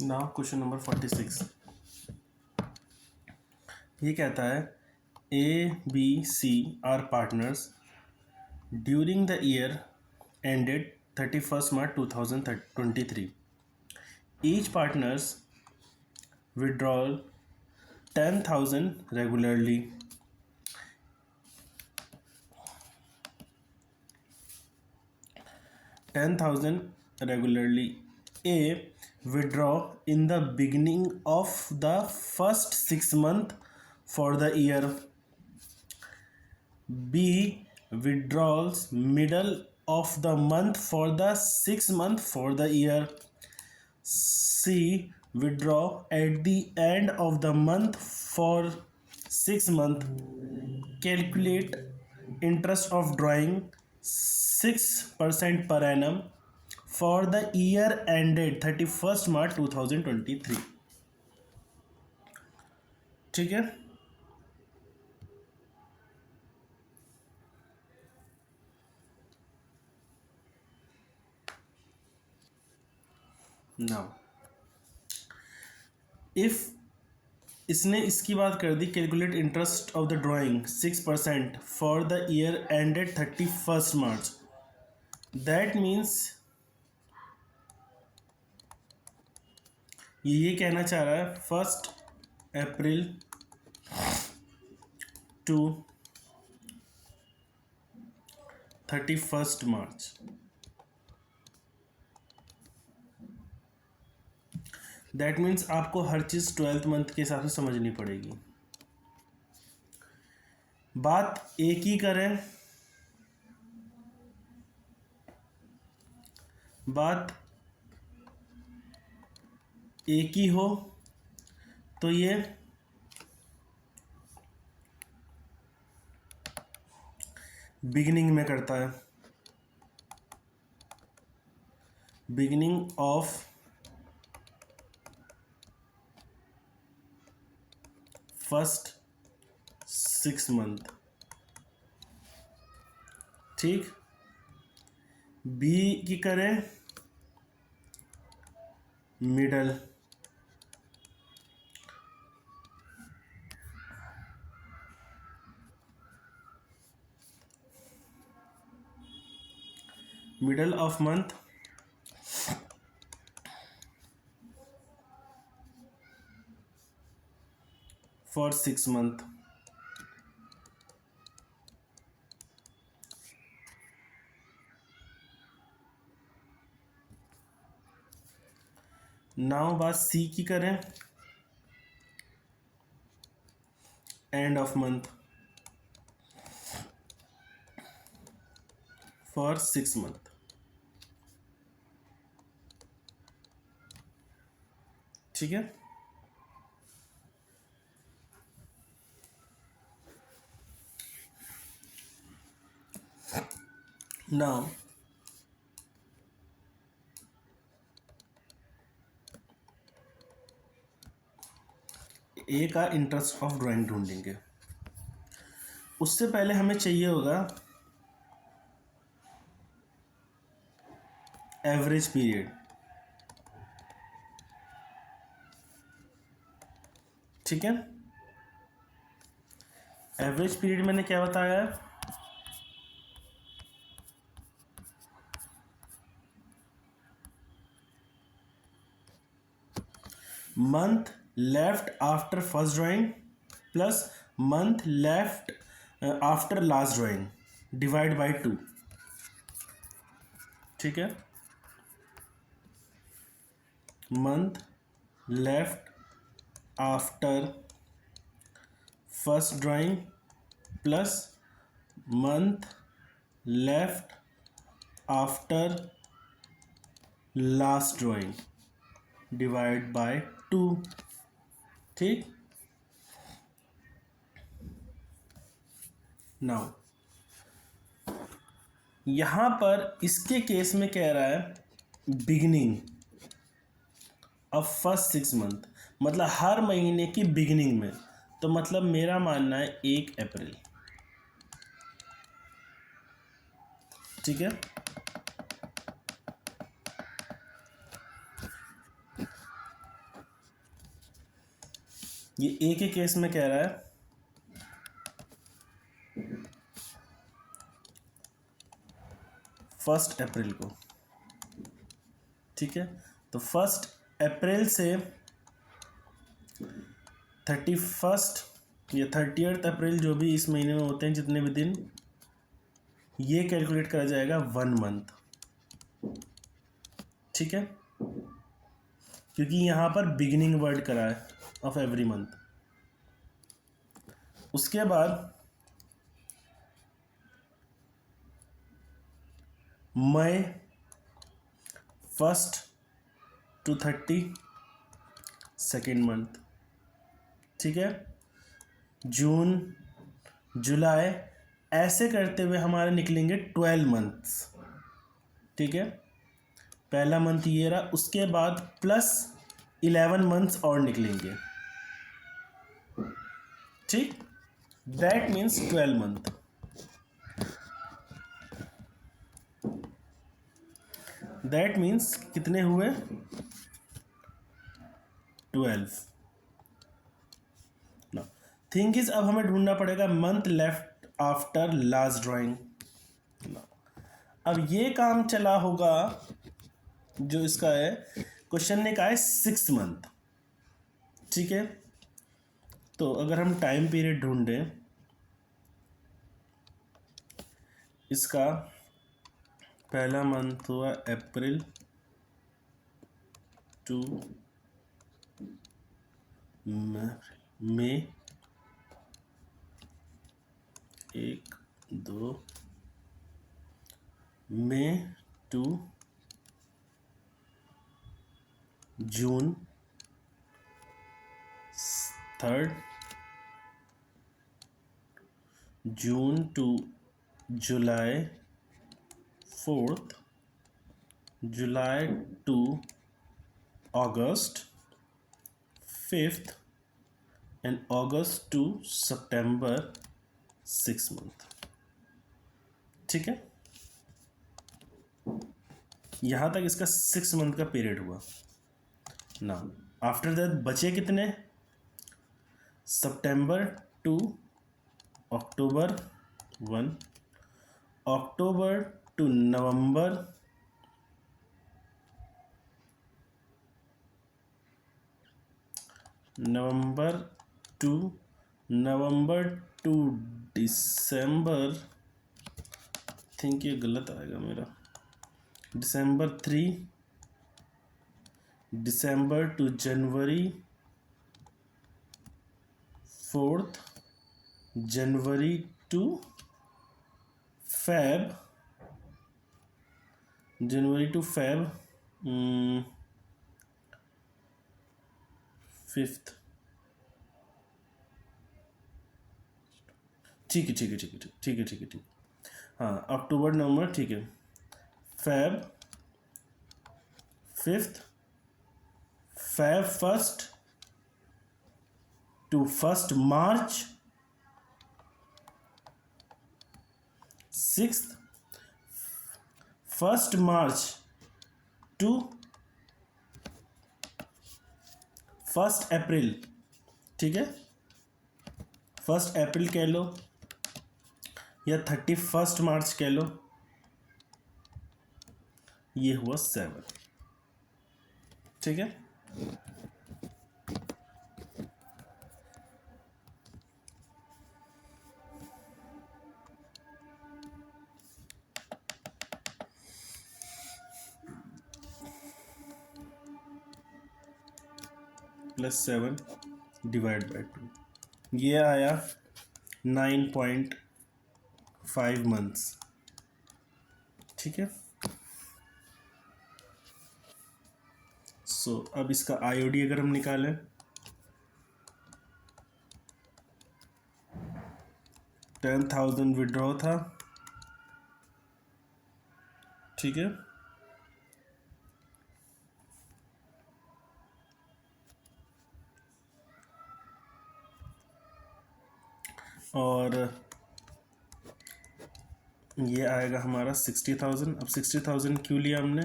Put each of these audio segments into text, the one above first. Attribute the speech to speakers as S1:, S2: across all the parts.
S1: Now question number 46 ये कहता है ABC are partners during the year ended 31st March 2023. Each partners withdraw 10,000 regularly. A withdraw in the beginning of the first 6 months for the year. B withdraws middle of the month for the 6 month for the year. C withdraw at the end of the month for 6 month. Calculate interest of drawing 6% per annum for the year ended 31st March 2023. ठीक है. Now if इसने इसकी बात कर दी calculate interest of the drawing 6% for the year ended 31st March. That means ये कहना चाह रहा है 1 April to 31st March. That means आपको हर चीज़ 12th मंथ के हिसाब से समझनी पड़ेगी. बात एक ही करें, बात एक ही हो तो ये बिगिनिंग में करता है. Beginning of first 6 month. ठीक. बी की करें middle. Middle of month for 6 month. Now बात सी की करें end of month for 6 month. ठीक है. नाउ ए का इंटरेस्ट ऑफ ड्राइंग ढूंढेंगे. उससे पहले हमें चाहिए होगा एवरेज पीरियड. ठीक है. एवरेज पीरियड मैंने क्या बताया है, month left after first drawing plus month left after last drawing divide by 2. ठीक है. Month left after first drawing plus month left after last drawing divide by 2. ठीक. नाउ यहां पर इसके केस में कह रहा है बिगिनिंग ऑफ फर्स्ट 6 मंथ, मतलब हर महीने की बिगिनिंग में. तो मतलब मेरा मानना है 1 अप्रैल. ठीक है. ये ए के केस में कह रहा है फर्स्ट अप्रैल को, ठीक है। तो 1 अप्रैल से 31 या 30 अप्रैल जो भी इस महीने में होते हैं जितने भी दिन, ये कैलकुलेट करा जाएगा 1 मंथ, ठीक है, क्योंकि यहाँ पर बिगिनिंग वर्ड करा है ऑफ एवरी मंथ। उसके बाद मई 1 to 30 सेकेंड मंथ, ठीक है। जून, जुलाई, ऐसे करते हुए हमारे निकलेंगे 12 मंथ्स, ठीक है। पहला मंथ ये रहा, उसके बाद प्लस 11 मंथ्स और निकलेंगे, ठीक। That means 12 month. That means कितने हुए? 12। ना थिंग इज, अब हमें ढूंढना पड़ेगा month left after last drawing. अब ये काम चला होगा जो इसका है, क्वेश्चन ने कहा है 6 मंथ, ठीक है। तो अगर हम टाइम पीरियड ढूंढें इसका, पहला मंथ हुआ April to May, 1 2 May to June 3, June to July 4, July to August 5th, and August to September 6 month, ठीक है। यहाँ तक इसका 6 मंथ का पीरियड हुआ ना। आफ्टर दैट बचे कितने? September to October 1, October to November, November to December, think ये गलत आएगा मेरा, December 3, December to January 4th, January to Feb, January to Feb 5th, ठीक है, ठीक है, ठीक है, ठीक है, ठीक है, ठीक। हाँ, अक्टूबर नवंबर, ठीक है, Feb 5th, Feb 1st to 1st March 6th, 1st March to 1st April, ठीक है। 1st अप्रैल कह लो या 31st मार्च कह लो, ये हुआ 7, ठीक है। +7 डिवाइड बाई 2, ये आया 9.5 मंथ्स, ठीक है। सो अब इसका आईओडी अगर हम निकालें, $10,000 विड्रॉ था, ठीक है। और ये आएगा हमारा 60,000। अब 60,000 क्यों लिया हमने?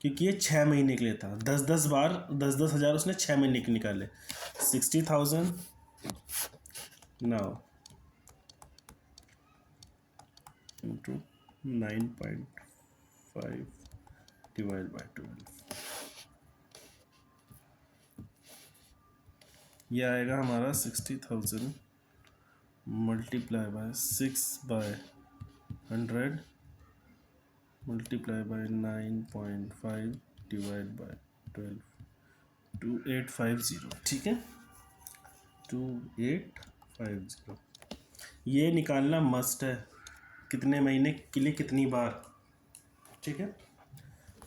S1: क्योंकि ये 6 महीने के लिए था। 10,000 उसने 6 महीने के निकाले। 60,000 नाउ इंटू 9.5 डिवाइड बाय 12, ये आएगा हमारा 60,000 multiply by 6/100 multiply by 9.5 divide by 12, 2850। ठीक है, 2850 ये निकालना मस्ट है, कितने महीने के लिए कितनी बार। ठीक है,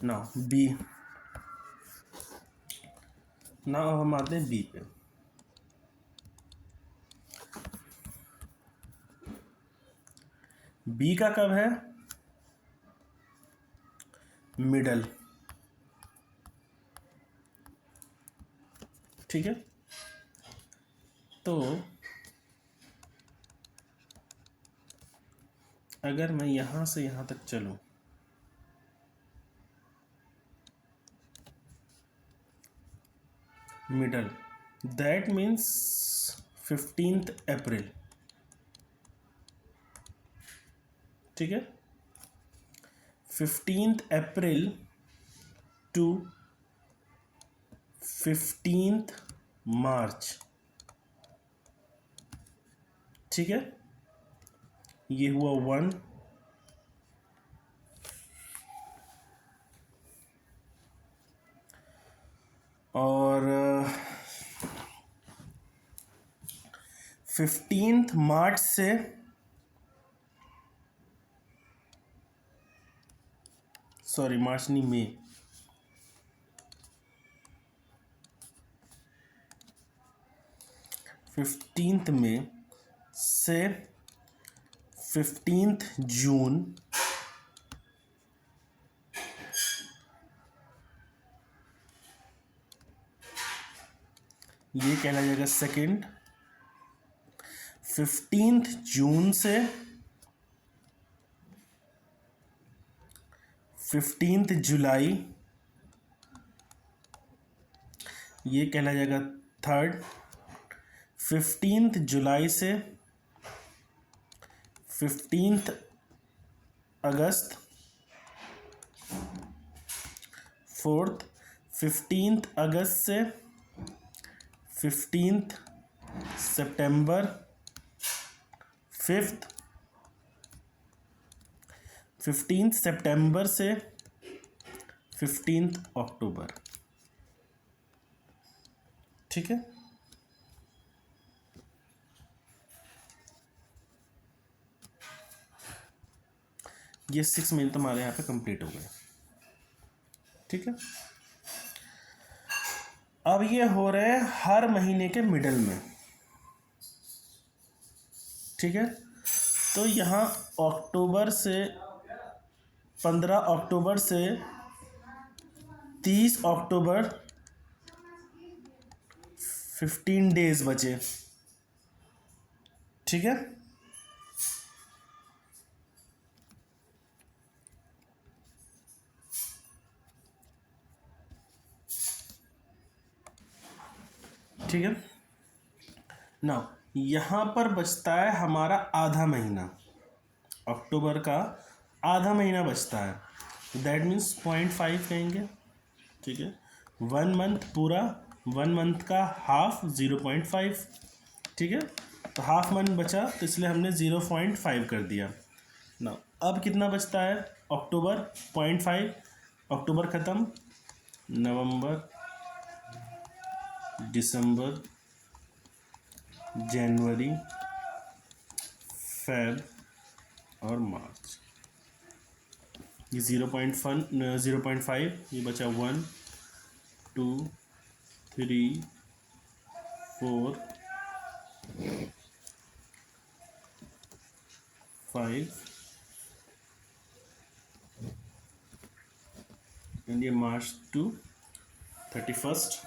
S1: ना बी, ना हम आते हैं बी पे। बी का कब है, मिडल। ठीक है, तो अगर मैं यहां से यहां तक चलूं, मिडल, दैट मीन्स 15th अप्रैल। ठीक है, 15th अप्रैल टू 15th मार्च। ठीक है, ये हुआ 1, और 15th मार्च से सॉरी मार्च नहीं, मई, 15th मई से 15th जून, ये कहला जाएगा सेकेंड। 15th जून से 15th जुलाई, ये कहला जाएगा थर्ड। 15th जुलाई से 15th अगस्त फोर्थ। 15th अगस्त से 15th सितंबर फिफ्थ। 15th सितंबर से 15th अक्टूबर। ठीक है, ये 6 महीने तुम्हारे यहाँ पे कंप्लीट हो गए। ठीक है, अब ये हो रहे हैं हर महीने के मिडल में। ठीक है, तो यहाँ अक्टूबर से 15 अक्टूबर से 30 अक्टूबर 15 डेज बचे। ठीक है, ठीक है ना, यहाँ पर बचता है हमारा आधा महीना, अक्टूबर का आधा महीना बचता है, दैट मीन्स 0.5 कहेंगे। ठीक है, 1 मंथ पूरा, 1 मंथ का हाफ 0.5। ठीक है, तो हाफ मंथ बचा तो इसलिए हमने 0.5 कर दिया ना। अब कितना बचता है, अक्टूबर 0.5, अक्टूबर ख़त्म, नवंबर, दिसंबर, जनवरी, फेब और मार्च। ये 0.5, ये बचा 1 2 3 4 5 एंड ये मार्च टू 31st,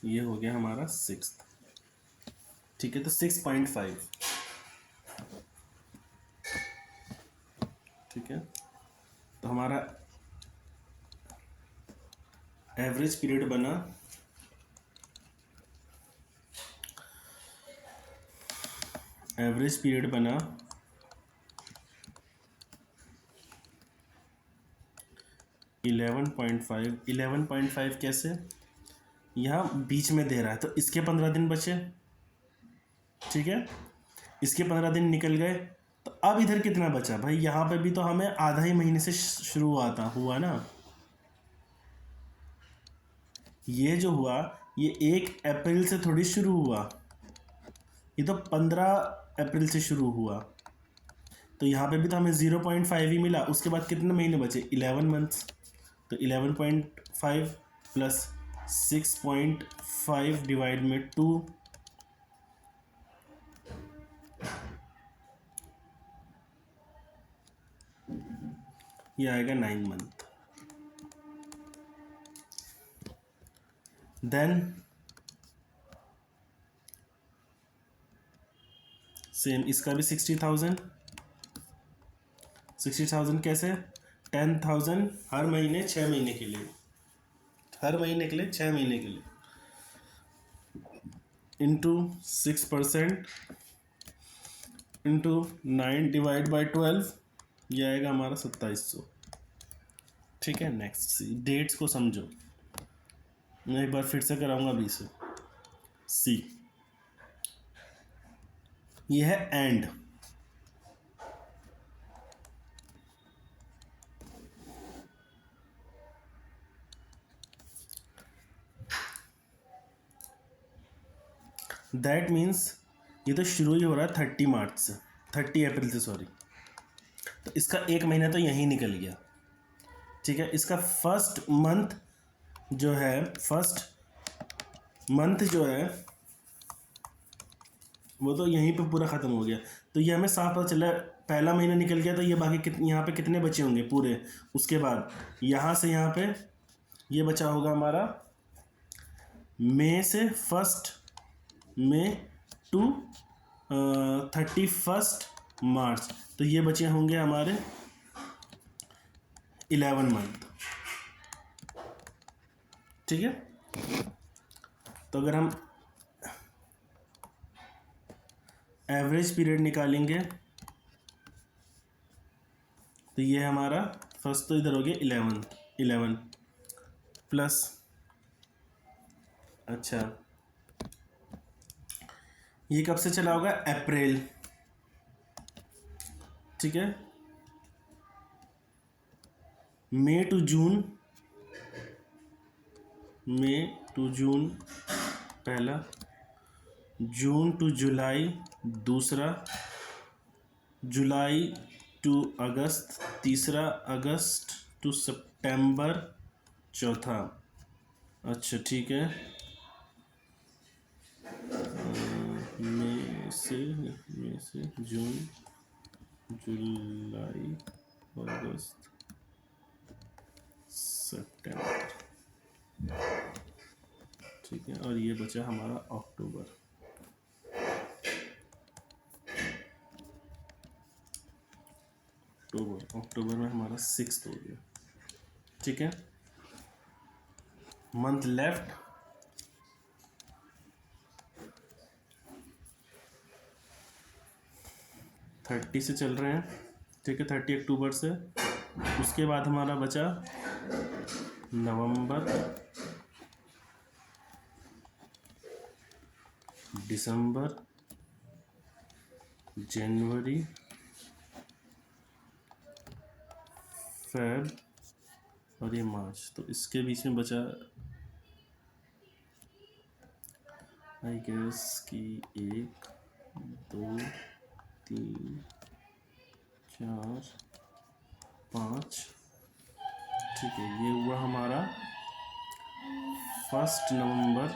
S1: ये हो गया हमारा 6th। ठीक है, तो 6.5। ठीक है, तो हमारा एवरेज पीरियड बना एवरेज पीरियड बना 11.5। 11.5 कैसे, यहाँ बीच में दे रहा है तो इसके 15 दिन बचे, ठीक है, इसके 15 दिन निकल गए। तो अब इधर कितना बचा भाई, यहाँ पे भी तो हमें आधा ही महीने से शुरू हुआ ना। ये जो हुआ ये 1 अप्रैल से थोड़ी शुरू हुआ, ये तो 15 अप्रैल से शुरू हुआ। तो यहाँ पे भी तो हमें 0.5 ही मिला। उसके बाद कितने महीने बचे, 11 मंथ्स। तो 11.5 प्लस 6.5 डिवाइड में 2, ये आएगा 9 मंथ। देन सेम इसका भी 60,000। 60,000 कैसे, 10,000 हर महीने 6 महीने के लिए, हर महीने के लिए 6 महीने के लिए, इंटू 6% इंटू 9 डिवाइड बाई 12, ये आएगा हमारा 2700। ठीक है, नेक्स्ट डेट्स को समझो, मैं एक बार फिर से कराऊंगा बी से। सी, ये है एंड, दैट मीन्स ये तो शुरू ही हो रहा है 30 मार्च से, 30 अप्रैल से सॉरी। तो इसका 1 महीना तो यहीं निकल गया, ठीक है। इसका फर्स्ट मंथ जो है वो तो यहीं पे पूरा ख़त्म हो गया। तो ये हमें साफ पता चला, पहला महीना निकल गया तो ये बाकी यहाँ पे कितने बचे होंगे पूरे। उसके बाद यहाँ से यहाँ पे ये बचा होगा हमारा मई से 1 मई टू 31 मार्च। तो ये बचे होंगे हमारे 11 मंथ, ठीक है। तो अगर हम एवरेज पीरियड निकालेंगे तो ये हमारा फर्स्ट तो इधर हो गया 11 प्लस, अच्छा ये कब से चला होगा, अप्रैल, ठीक है। मई टू जून पहला, जून टू जुलाई दूसरा, जुलाई टू अगस्त तीसरा, अगस्त टू सितंबर चौथा। अच्छा ठीक है, मई से जून, जुलाई, अगस्त, सितंबर, ठीक है। और ये बचा हमारा अक्टूबर। अक्टूबर में हमारा 6 हो गया, ठीक है। मंथ लेफ्ट, थर्टी से चल रहे हैं, ठीक है, 30 अक्टूबर से। उसके बाद हमारा बचा नवंबर, दिसंबर, जनवरी, फेब और ये मार्च। तो इसके बीच में बचा आई गेस कि 1 2 3 4 5, ठीक है। ये हुआ हमारा 1 नवंबर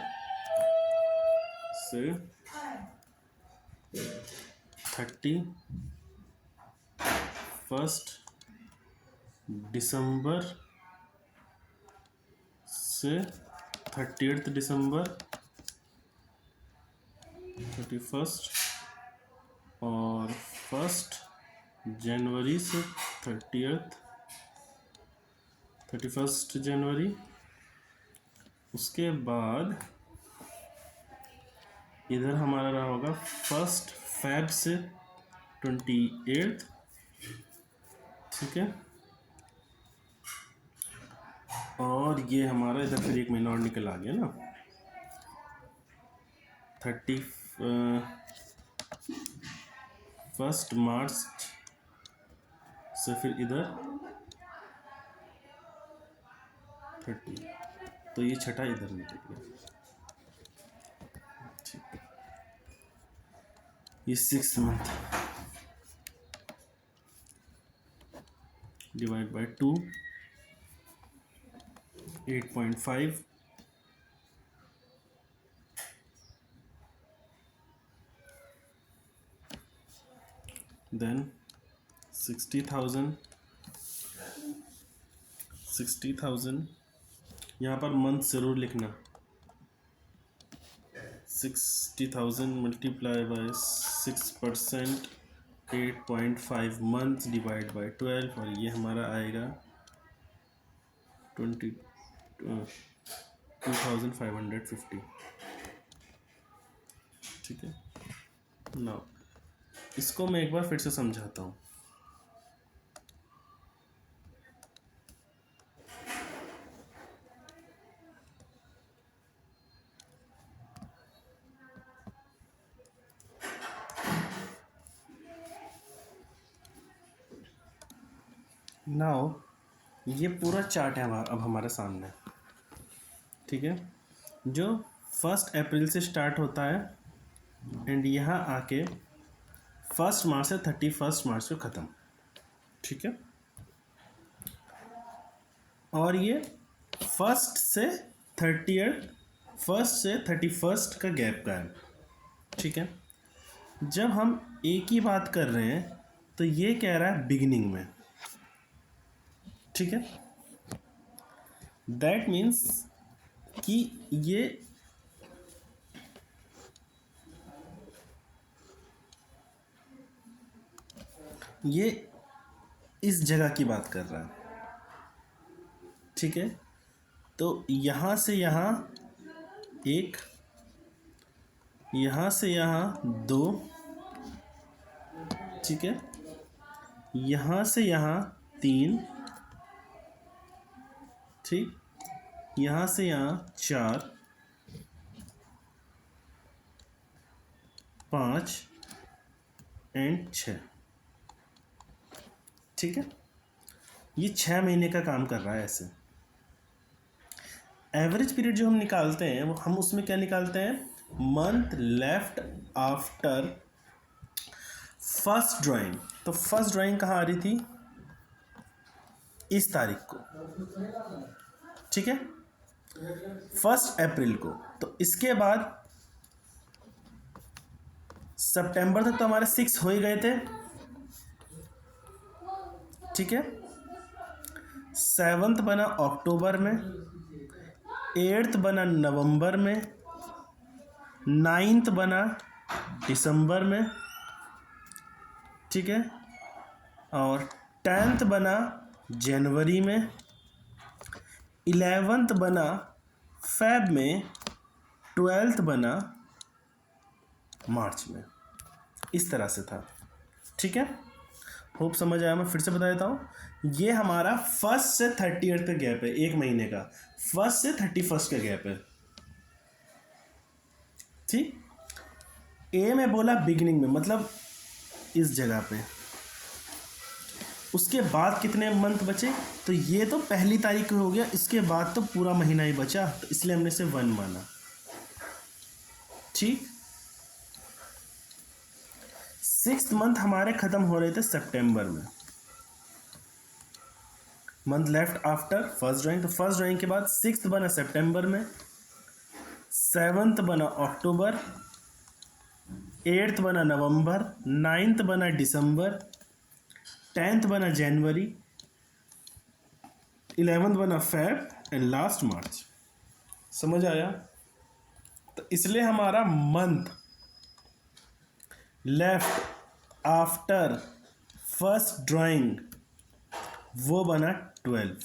S1: से 31 दिसंबर से 30 दिसंबर, 31 और 1 जनवरी से 31 जनवरी। उसके बाद इधर हमारा रहा होगा 1 फैब से 28, ठीक है। और ये हमारा इधर फिर एक महीना और निकल आ गया ना, 31 मार्च से फिर इधर 30, तो ये छठा इधर निकल गया, ठीक है। ये 6 मंथ डिवाइड बाय 2, 8.5, देन 60,000 यहाँ पर मंथ ज़रूर लिखना, 60,000 multiply by 6%, 8.5 month divide by 12, और ये हमारा आएगा 2550, ठीक है। नाउ इसको मैं एक बार फिर से समझाता हूँ। नाउ ये पूरा चार्ट है अब हमारे सामने, ठीक है, जो 1 अप्रैल से स्टार्ट होता है एंड यहाँ आके 1 मार्च से 31 मार्च को ख़त्म, ठीक है। और ये 1 से 31 का गैप का है, ठीक है। जब हम एक ही बात कर रहे हैं तो ये कह रहा है बिगिनिंग में, ठीक है। दैट मीन्स कि ये इस जगह की बात कर रहा है, ठीक है। तो यहाँ से यहाँ 1, यहाँ से यहाँ 2, ठीक है, यहाँ से यहाँ 3, ठीक, यहाँ से यहाँ 4, 5 एंड 6, ठीक है। ये 6 महीने का काम कर रहा है ऐसे। एवरेज पीरियड जो हम निकालते हैं वो हम उसमें क्या निकालते हैं, month left after first drawing. तो फर्स्ट ड्राइंग कहाँ आ रही थी, इस तारीख को, ठीक है, 1 अप्रैल को। तो इसके बाद सितंबर तक तो हमारे 6 हो ही गए थे, ठीक है। 7th बना अक्टूबर में, 8th बना नवंबर में, 9th बना दिसंबर में, ठीक है, और 10th बना जनवरी में, 11th बना फेब में, 12th बना मार्च में। इस तरह से था, ठीक है। होप समझ आया। मैं फिर से बता देता हूँ, ये हमारा 1 से 30th का गैप है, एक महीने का, 1 से 31 का गैप है, ठीक। ए में बोला बिगिनिंग में, मतलब इस जगह पे। उसके बाद कितने मंथ बचे, तो ये तो पहली तारीख को हो गया, इसके बाद तो पूरा महीना ही बचा, तो इसलिए हमने इसे 1 माना, ठीक। 6th मंथ हमारे खत्म हो रहे थे सितंबर में, month left after first drawing. तो फर्स्ट ड्राइंग के बाद 6th बना सितंबर में, 7th बना अक्टूबर, 8th बना नवंबर, 9th बना दिसंबर, 10th बना जनवरी, 11th बना फेब एंड लास्ट मार्च। समझ आया। तो इसलिए हमारा month left after first drawing वो बना 12।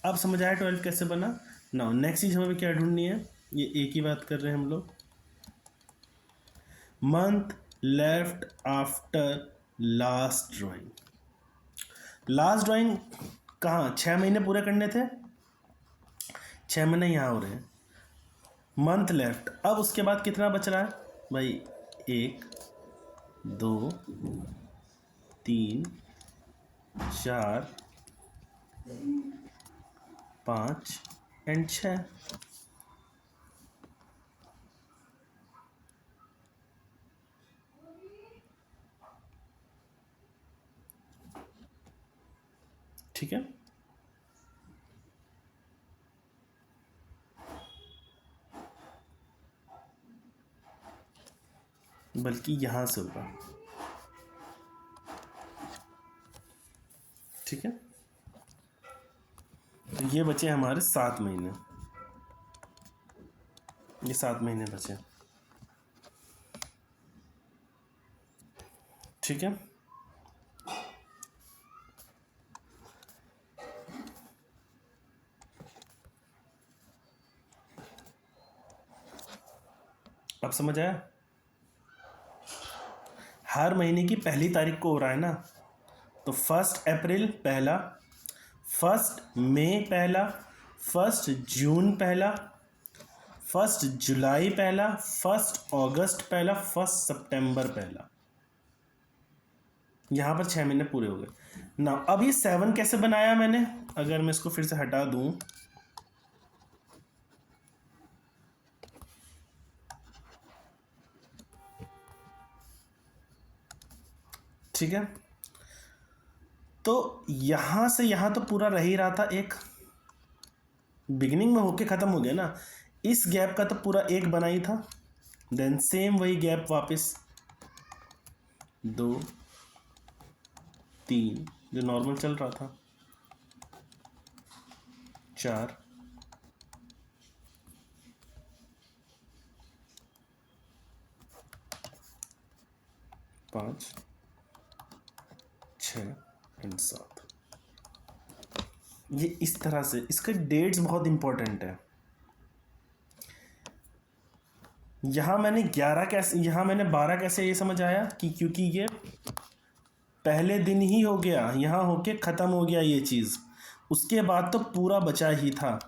S1: अब समझ आया 12 कैसे बना। नाउ नेक्स्ट चीज हमें क्या ढूंढनी है, ये एक ही बात कर रहे हैं हम लोग। Month left after last drawing. Last drawing कहाँ, 6 महीने पूरे करने थे, 6 महीने यहाँ हो रहे हैं। मंथ लेफ्ट, अब उसके बाद कितना बच रहा है भाई, 1 2 3 4 5 एंड 6। ठीक है, बल्कि यहां से होगा। ठीक है, तो ये बचे हमारे 7 महीने, ये 7 महीने बचे। ठीक है, अब समझ आया। हर महीने की पहली तारीख को हो रहा है ना, तो 1 अप्रैल पहला, 1 मई पहला, 1 जून पहला, 1 जुलाई पहला, 1 अगस्त पहला, 1 सितंबर पहला। यहां पर 6 महीने पूरे हो गए ना। अब ये 7 कैसे बनाया मैंने, अगर मैं इसको फिर से हटा दूं, ठीक है, तो यहां से यहां तो पूरा रह ही रहा था, एक बिगिनिंग में होके खत्म हो गया ना, इस गैप का तो पूरा एक बना ही था। देन सेम वही गैप वापस 2 3 जो नॉर्मल चल रहा था, 4 5 6 एंड 7। ये इस तरह से, इसके डेट्स बहुत इंपॉर्टेंट है। यहां मैंने 11 कैसे, यहां मैंने 12 कैसे, ये समझ आया कि क्योंकि ये पहले दिन ही हो गया, यहां होके खत्म हो गया ये चीज, उसके बाद तो पूरा बचा ही था।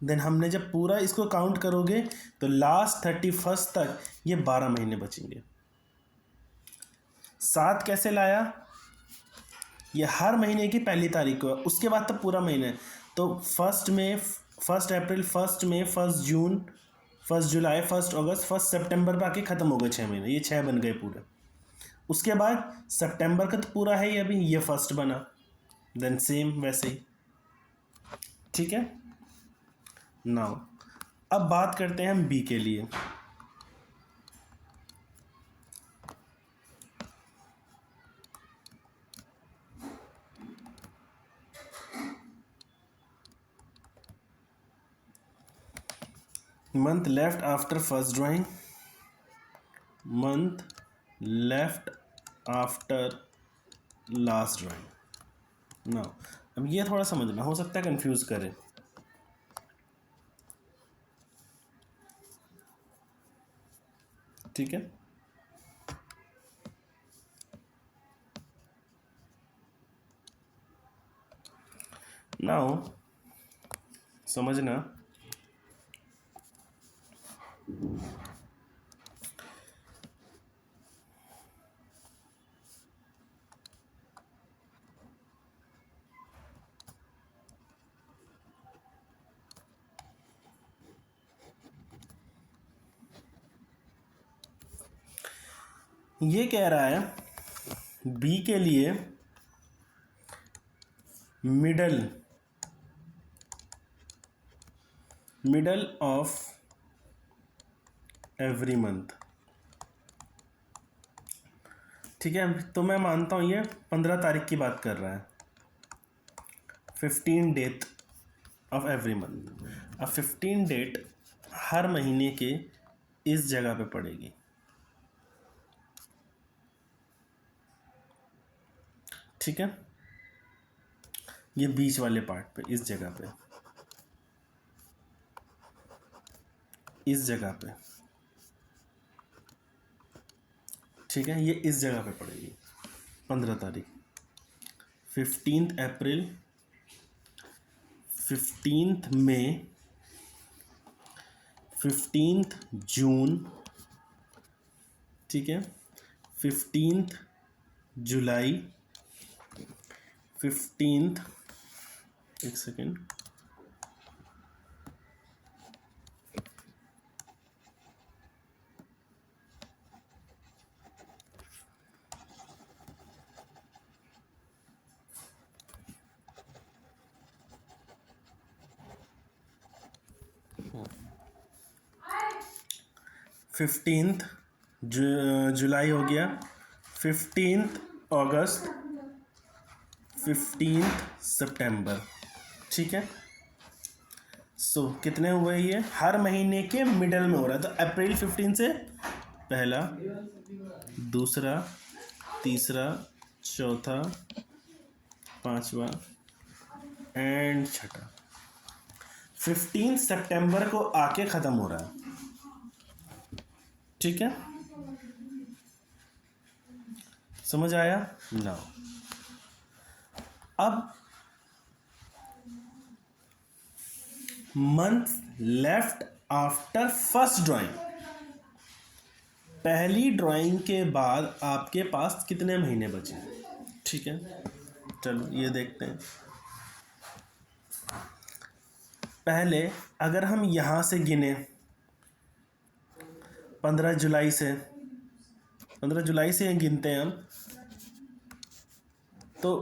S1: देन हमने जब पूरा इसको काउंट करोगे तो लास्ट 31 तक ये 12 महीने बचेंगे। 7 कैसे लाया, ये हर महीने की पहली तारीख को, उसके बाद तो पूरा महीने, तो 1 मई, 1 अप्रैल, 1 मई, 1 जून, 1 जुलाई, 1 अगस्त, 1 सितंबर पे आके खत्म हो गए 6 महीने, ये 6 बन गए पूरे। उसके बाद सितंबर का तो पूरा है ही अभी, ये फर्स्ट बना, देन सेम वैसे ही। ठीक है, नाउ अब बात करते हैं हम बी के लिए। month left after first drawing, month left after last drawing। now अब ये थोड़ा समझना, हो सकता है कंफ्यूज करे। ठीक है, नाउ समझना, ये कह रहा है बी के लिए मिडल ऑफ एवरी मंथ। ठीक है, तो मैं मानता हूं ये 15 तारीख की बात कर रहा है, 15 डेट ऑफ एवरी मंथ। अब 15 डेट हर महीने के इस जगह पे पड़ेगी। ठीक है, ये बीच वाले पार्ट पे, इस जगह पे, इस जगह पे। ठीक है, ये इस जगह पे पड़ेगी 15 तारीख। 15 अप्रैल, 15 मई, 15 जून, ठीक है, 15 जुलाई, 15, एक सेकेंड, 15 जुलाई हो गया, 15 अगस्त, 15 सितंबर, ठीक है। सो कितने हुए ये? हर महीने के मिडल में हो रहा है, तो अप्रैल 15 से पहला, दूसरा, तीसरा, चौथा, पांचवा एंड छठा। 15 सितंबर को आके ख़त्म हो रहा है, ठीक है, समझ आया ना? अब month left after first drawing, पहली ड्राइंग के बाद आपके पास कितने महीने बचे? ठीक है, चलो ये देखते हैं। पहले अगर हम यहाँ से गिने 15 जुलाई से, 15 जुलाई से गिनते हैं हम, तो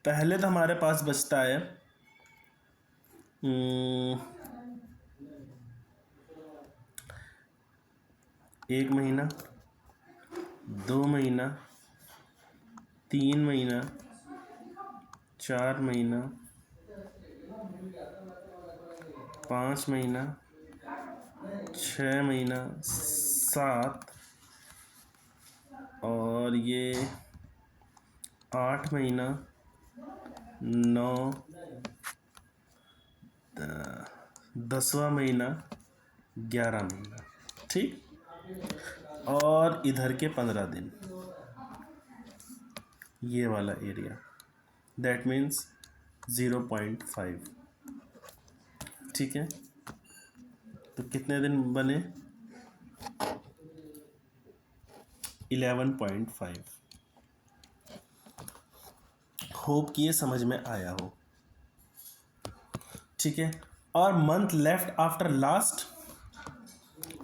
S1: पहले तो हमारे पास बचता है एक महीना, 2 महीना, 3 महीना, 4 महीना, 5 महीना, 6 महीना, 7, और ये 8 महीना, 9, 10वां महीना, 11 महीना, ठीक। और इधर के 15 दिन, ये वाला एरिया, दैट मीन्स 0.5, ठीक है। तो कितने दिन बने? 11.5। होप कि ये समझ में आया हो, ठीक है। और मंथ लेफ्ट आफ्टर लास्ट,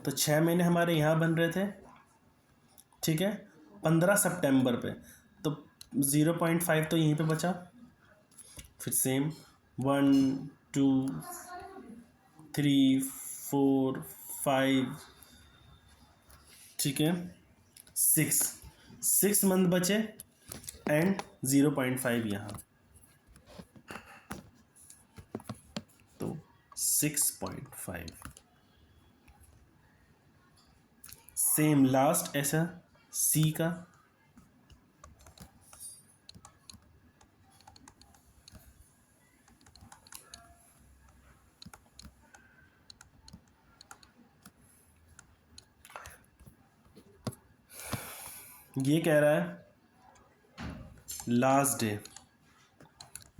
S1: तो 6 महीने हमारे यहाँ बन रहे थे, ठीक है। 15 सितंबर पे तो 0.5 तो यहीं पे बचा, फिर सेम 1 2 3 4 5, ठीक है, 6 मंथ बचे एंड 0.5 यहाँ, तो 6.5। सेम लास्ट ऐसा सी का, ये कह रहा है लास्ट डे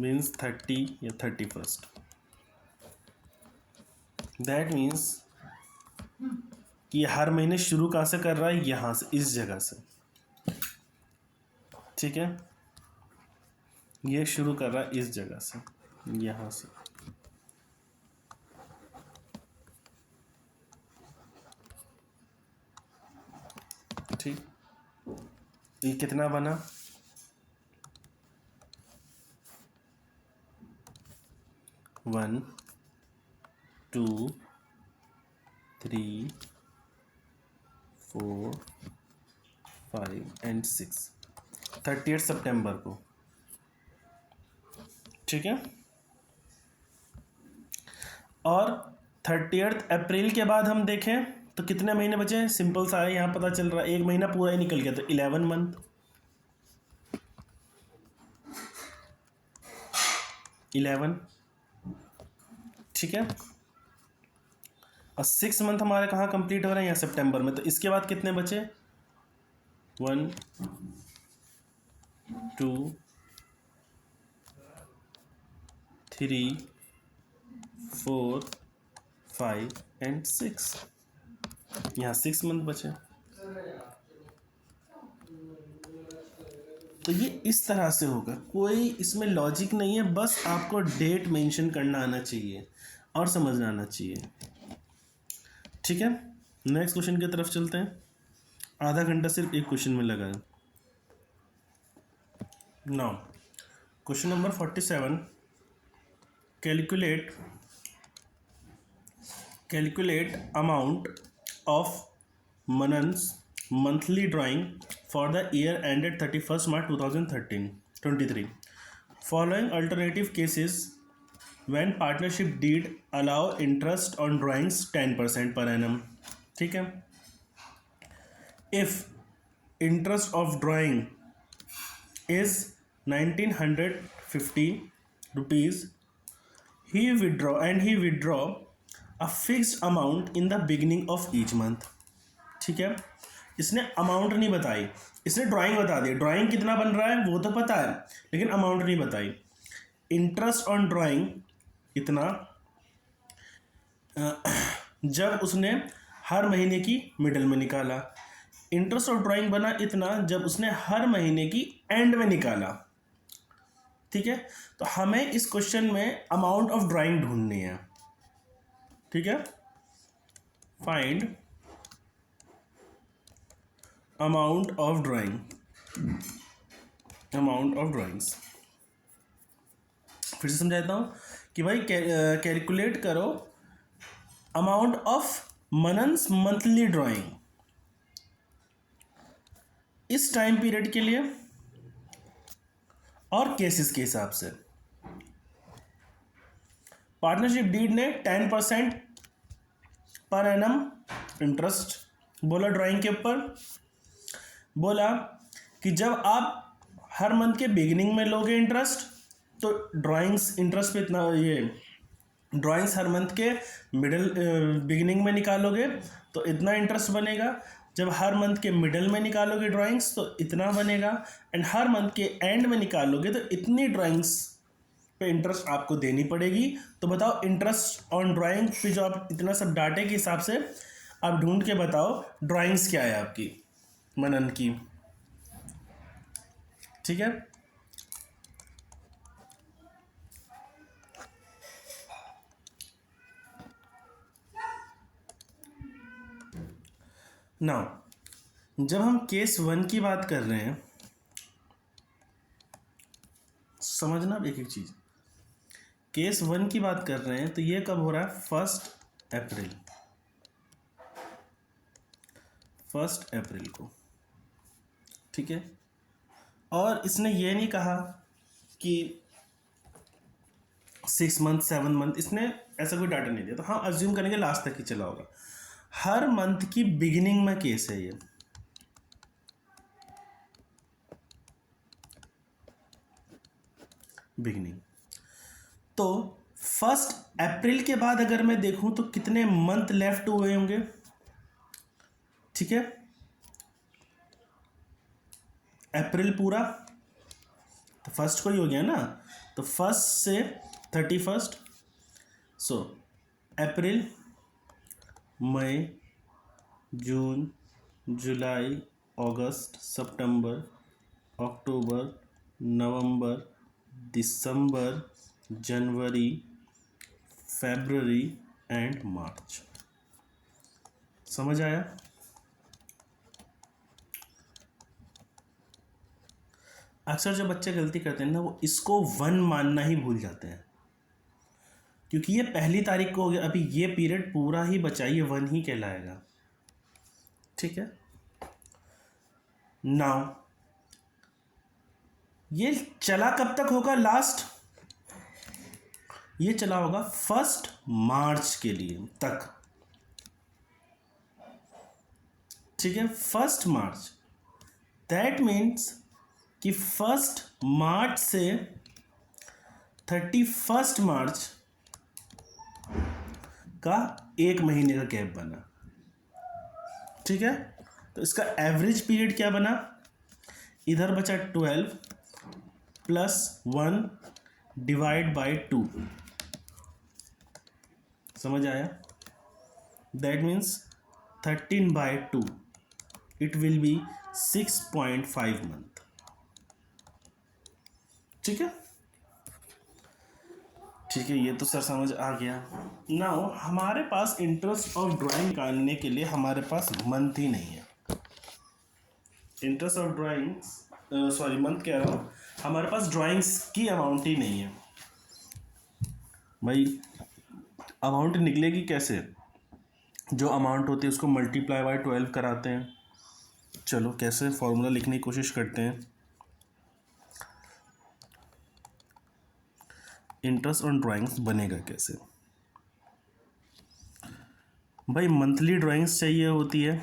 S1: मीन्स 30 या 31st, दैट मीन्स कि हर महीने शुरू कहाँ से कर रहा है? यहाँ से, इस जगह से, ठीक है। ये शुरू कर रहा है इस जगह से, यहाँ से, ठीक। ये कितना बना? 1 2 3 4 5 एंड 6, 30 सितंबर को, ठीक है। और 30 अप्रैल के बाद हम देखें तो कितने महीने बचे हैं? सिंपल सा है, यहाँ पता चल रहा है, एक महीना पूरा ही निकल गया, तो 11 मंथ, 11, ठीक है। और 6 मंथ हमारे कहाँ कंप्लीट हो रहे हैं? यहाँ सितंबर में, तो इसके बाद कितने बचे? 1 2 3 4 5 एंड 6। यहाँ 6 मंथ बचे। तो ये इस तरह से होगा, कोई इसमें लॉजिक नहीं है, बस आपको डेट मेंशन करना आना चाहिए और समझना आना चाहिए। ठीक है, नेक्स्ट क्वेश्चन की तरफ चलते हैं। आधा घंटा सिर्फ एक क्वेश्चन में लगा है। Now question number 47, calculate amount of Manan's monthly drawing for the year ended 31st March 2023. Following alternative cases when partnership deed allow interest on drawings 10% per annum. ठीक है, if interest of drawing is 1950 rupees, he withdraw a fixed amount in the beginning of each month. ठीक है, इसने amount नहीं बताई, इसने drawing बता दी। Drawing कितना बन रहा है वो तो पता है, लेकिन अमाउंट नहीं बताई। इंटरेस्ट ऑन ड्राइंग इतना जब उसने हर महीने की मिडिल में निकाला। इंटरेस्ट ऑफ ड्राइंग बना इतना जब उसने हर महीने की एंड में निकाला। ठीक है, तो हमें इस क्वेश्चन में अमाउंट ऑफ ड्राइंग ढूंढनी है। ठीक है, फाइंड अमाउंट ऑफ ड्राइंग्स। फिर से समझाता हूं कि भाई कैलकुलेट करो अमाउंट ऑफ मनन्स मंथली ड्राइंग इस टाइम पीरियड के लिए और केसेस के हिसाब से। पार्टनरशिप डीड ने 10% पर एनम इंटरेस्ट बोला ड्राइंग के ऊपर। बोला कि जब आप हर मंथ के बिगिनिंग में लोगे इंटरेस्ट, तो ड्राइंग्स इंटरेस्ट पे इतना, ये ड्राइंग्स हर मंथ के मिडिल बिगिनिंग में निकालोगे तो इतना इंटरेस्ट बनेगा। जब हर मंथ के मिडिल में निकालोगे ड्राइंग्स तो इतना बनेगा, एंड हर मंथ के एंड में निकालोगे तो इतनी ड्राइंग्स पे इंटरेस्ट आपको देनी पड़ेगी। तो बताओ इंटरेस्ट ऑन ड्राइंग पे जो आप इतना सब डाटे के हिसाब से आप ढूंढ के बताओ ड्राइंग्स क्या है आपकी मनन की। ठीक है, नाउ जब हम केस 1 की बात कर रहे हैं, समझना एक एक चीज। केस 1 की बात कर रहे हैं तो ये कब हो रहा है? 1 अप्रैल को। ठीक है, और इसने ये नहीं कहा कि 6 मंथ 7 मंथ, इसने ऐसा कोई डाटा नहीं दिया। तो हाँ, अज्यूम करेंगे लास्ट तक ही चला होगा। हर मंथ की बिगिनिंग में केस है ये। बिगिनिंग तो 1 अप्रैल के बाद अगर मैं देखूं तो कितने मंथ लेफ्ट हुए होंगे? ठीक है, अप्रैल पूरा तो 1 को ही हो गया ना, तो 1 से 31। सो अप्रैल, मई, जून, जुलाई, अगस्त, सितंबर, अक्टूबर, नवंबर, दिसंबर, जनवरी, फरवरी एंड मार्च। समझ आया? अक्सर जो बच्चे गलती करते हैं ना, वो इसको 1 मानना ही भूल जाते हैं, क्योंकि ये पहली तारीख को हो गया। अभी ये पीरियड पूरा ही बचा, ये 1 ही कहलाएगा। ठीक है, नाउ ये चला कब तक होगा लास्ट? ये चला होगा 1 मार्च के लिए तक। ठीक है, 1 मार्च, दैट मीन्स कि 1 मार्च से 31 मार्च का 1 महीने का गैप बना। ठीक है, तो इसका एवरेज पीरियड क्या बना, इधर बचा 12 प्लस 1 डिवाइड बाई 2, समझ आया? That means 13/2, it will be 6.5 month. ठीक है, ठीक है, ये तो सर समझ आ गया। नाउ हमारे पास इंटरेस्ट ऑफ ड्राइंग निकालने के लिए हमारे पास मंथ ही नहीं है। Interest of drawing, sorry month कह रहा हूँ, हमारे पास ड्राइंग्स की अमाउंट ही नहीं है। भाई अमाउंट निकलेगी कैसे? जो अमाउंट होती है उसको मल्टीप्लाई बाय 12 कराते हैं। चलो कैसे फॉर्मूला लिखने की कोशिश करते हैं। इंटरेस्ट ऑन ड्राइंग्स बनेगा कैसे? भाई मंथली ड्राइंग्स चाहिए होती है,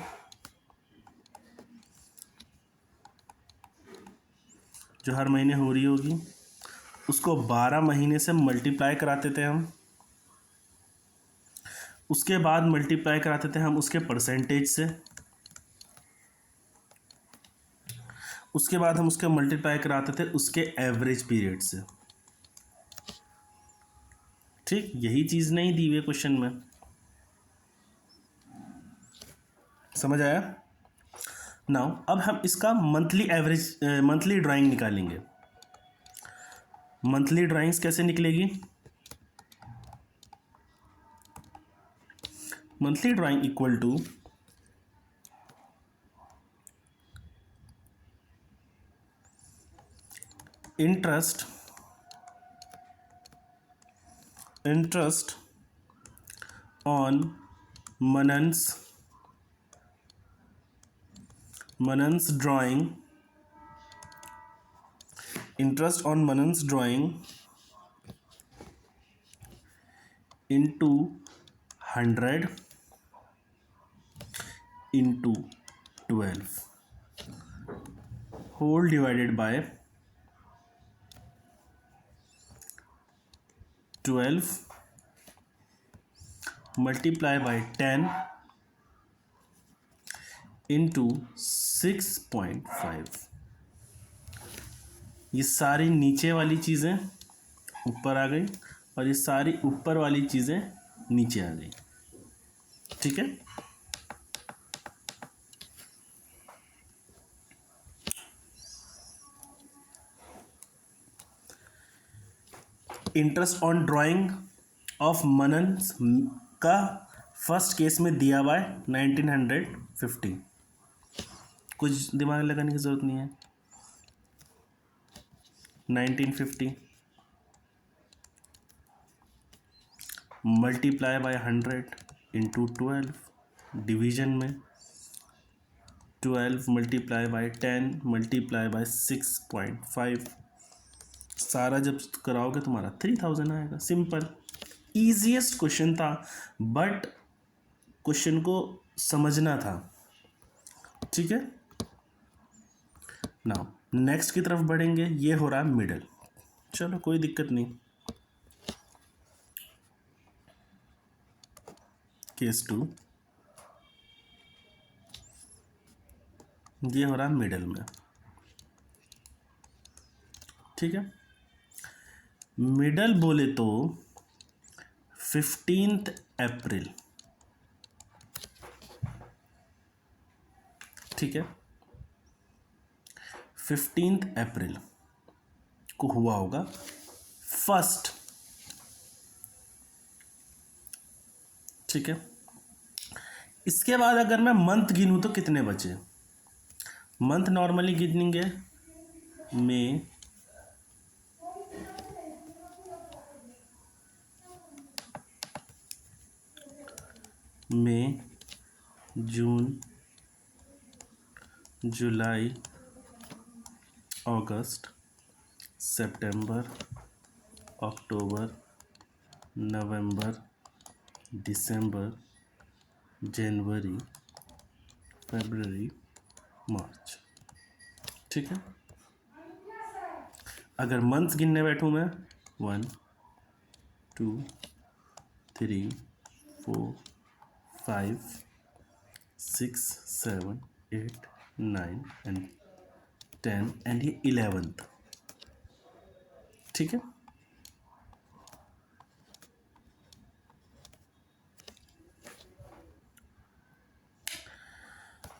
S1: जो हर महीने हो रही होगी, उसको 12 महीने से मल्टीप्लाई कराते थे हम, उसके बाद मल्टीप्लाई कराते थे हम उसके परसेंटेज से, उसके बाद हम उसके मल्टीप्लाई कराते थे उसके एवरेज पीरियड से। ठीक, यही चीज़ नहीं दी हुई क्वेश्चन में, समझ आया? नाउ अब हम इसका मंथली एवरेज मंथली ड्राइंग निकालेंगे। मंथली ड्राइंग्स कैसे निकलेगी? Monthly drawing equal to interest on Manan's drawing, interest on Manan's drawing into 100 into 12 whole divided by 12 multiply by 10 into 6.5। ये सारी नीचे वाली चीज़ें ऊपर आ गई और ये सारी ऊपर वाली चीज़ें नीचे आ गई। ठीक है, इंटरेस्ट ऑन ड्राइंग ऑफ मनन का फर्स्ट केस में दिया हुआ है 1950, कुछ दिमाग लगाने की ज़रूरत नहीं है। 1950 मल्टीप्लाई बाय 100 इंटू 12, डिवीजन में 12 मल्टीप्लाई बाय 10 मल्टीप्लाई बाय 6.5, सारा जब कराओगे तुम्हारा 3000 आएगा। सिंपल, ईजीएस्ट क्वेश्चन था, बट क्वेश्चन को समझना था। ठीक है, नाउ नेक्स्ट की तरफ बढ़ेंगे। ये हो रहा है मिडल, चलो कोई दिक्कत नहीं। केस 2, ये हो रहा है मिडल में। ठीक है, मिडल बोले तो 15 अप्रैल, ठीक है, 15 अप्रैल को हुआ होगा फर्स्ट। ठीक है, इसके बाद अगर मैं मंथ गिनूं तो कितने बचे? मंथ नॉर्मली गिनेंगे मई, जून, जुलाई, अगस्त, सितंबर, अक्टूबर, नवंबर, दिसंबर, जनवरी, फरवरी, मार्च। ठीक है, अगर मंथ्स गिनने बैठूं मैं 1 2 3 4 5 6 7 8, 9 एंड 10 एंड ये 11th। ठीक है,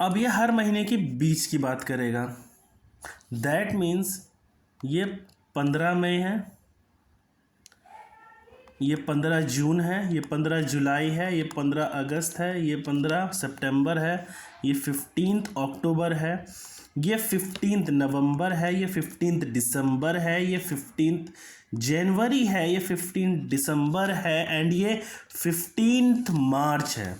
S1: अब ये हर महीने के बीच की बात करेगा। दैट मीन्स ये 15 मई है, ये 15 जून है, ये 15 जुलाई है, ये 15 अगस्त है, ये 15 सितंबर है, ये 15 अक्टूबर है, ये 15 नवंबर है, ये 15 दिसंबर है, ये 15 जनवरी है, ये 15 दिसंबर है एंड ये 15 मार्च है।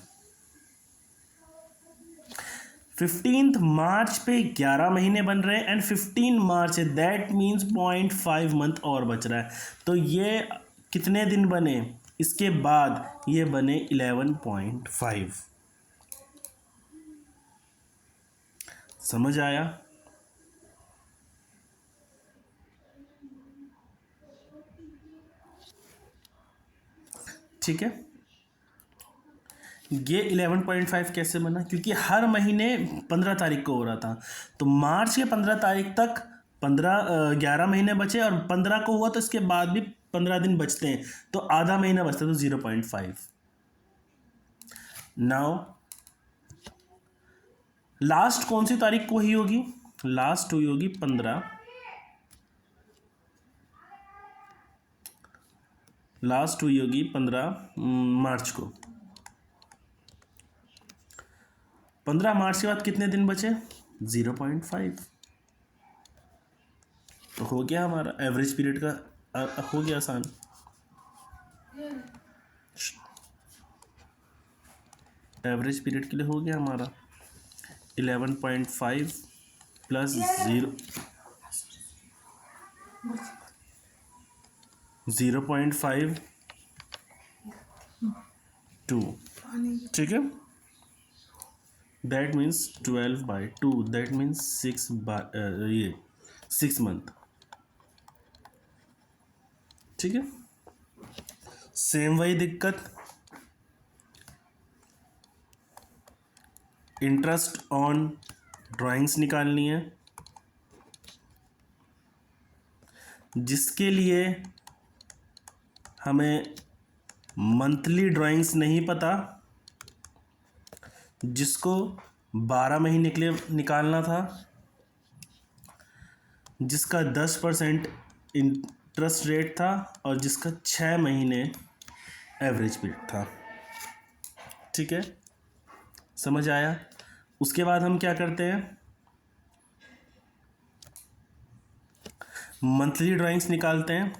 S1: 15 मार्च पे 11 महीने बन रहे हैं एंड 15 मार्च है, दैट मीन्स 0.5 मंथ और बच रहा है। तो ये कितने दिन बने, इसके बाद ये बने 11.5। समझ आया? ठीक है, ये 11.5 कैसे बना, क्योंकि हर महीने 15 तारीख को हो रहा था, तो मार्च के 15 तारीख तक 11 महीने बचे और 15 को हुआ तो इसके बाद भी 15 दिन बचते हैं, तो आधा महीना बचता है, तो 0.5। नाउ लास्ट कौन सी तारीख को ही होगी, लास्ट हुई होगी 15, लास्ट हुई होगी 15 मार्च को। 15 मार्च के बाद कितने दिन बचे, 0.5। तो हो गया हमारा एवरेज पीरियड का, हो गया आसान। एवरेज पीरियड के लिए हो गया हमारा 11.5 प्लस 0.5 2। ठीक है, that means 12/2, that means 6 month. ठीक है, सेम वही दिक्कत, इंटरेस्ट ऑन ड्राइंग्स निकालनी है, जिसके लिए हमें मंथली ड्राइंग्स नहीं पता, जिसको 12 महीने के लिए निकालना था, जिसका 10% इंटरेस्ट रेट था और जिसका 6 महीने एवरेज पीरियड था। ठीक है, समझ आया? उसके बाद हम क्या करते हैं, मंथली ड्राइंग्स निकालते हैं।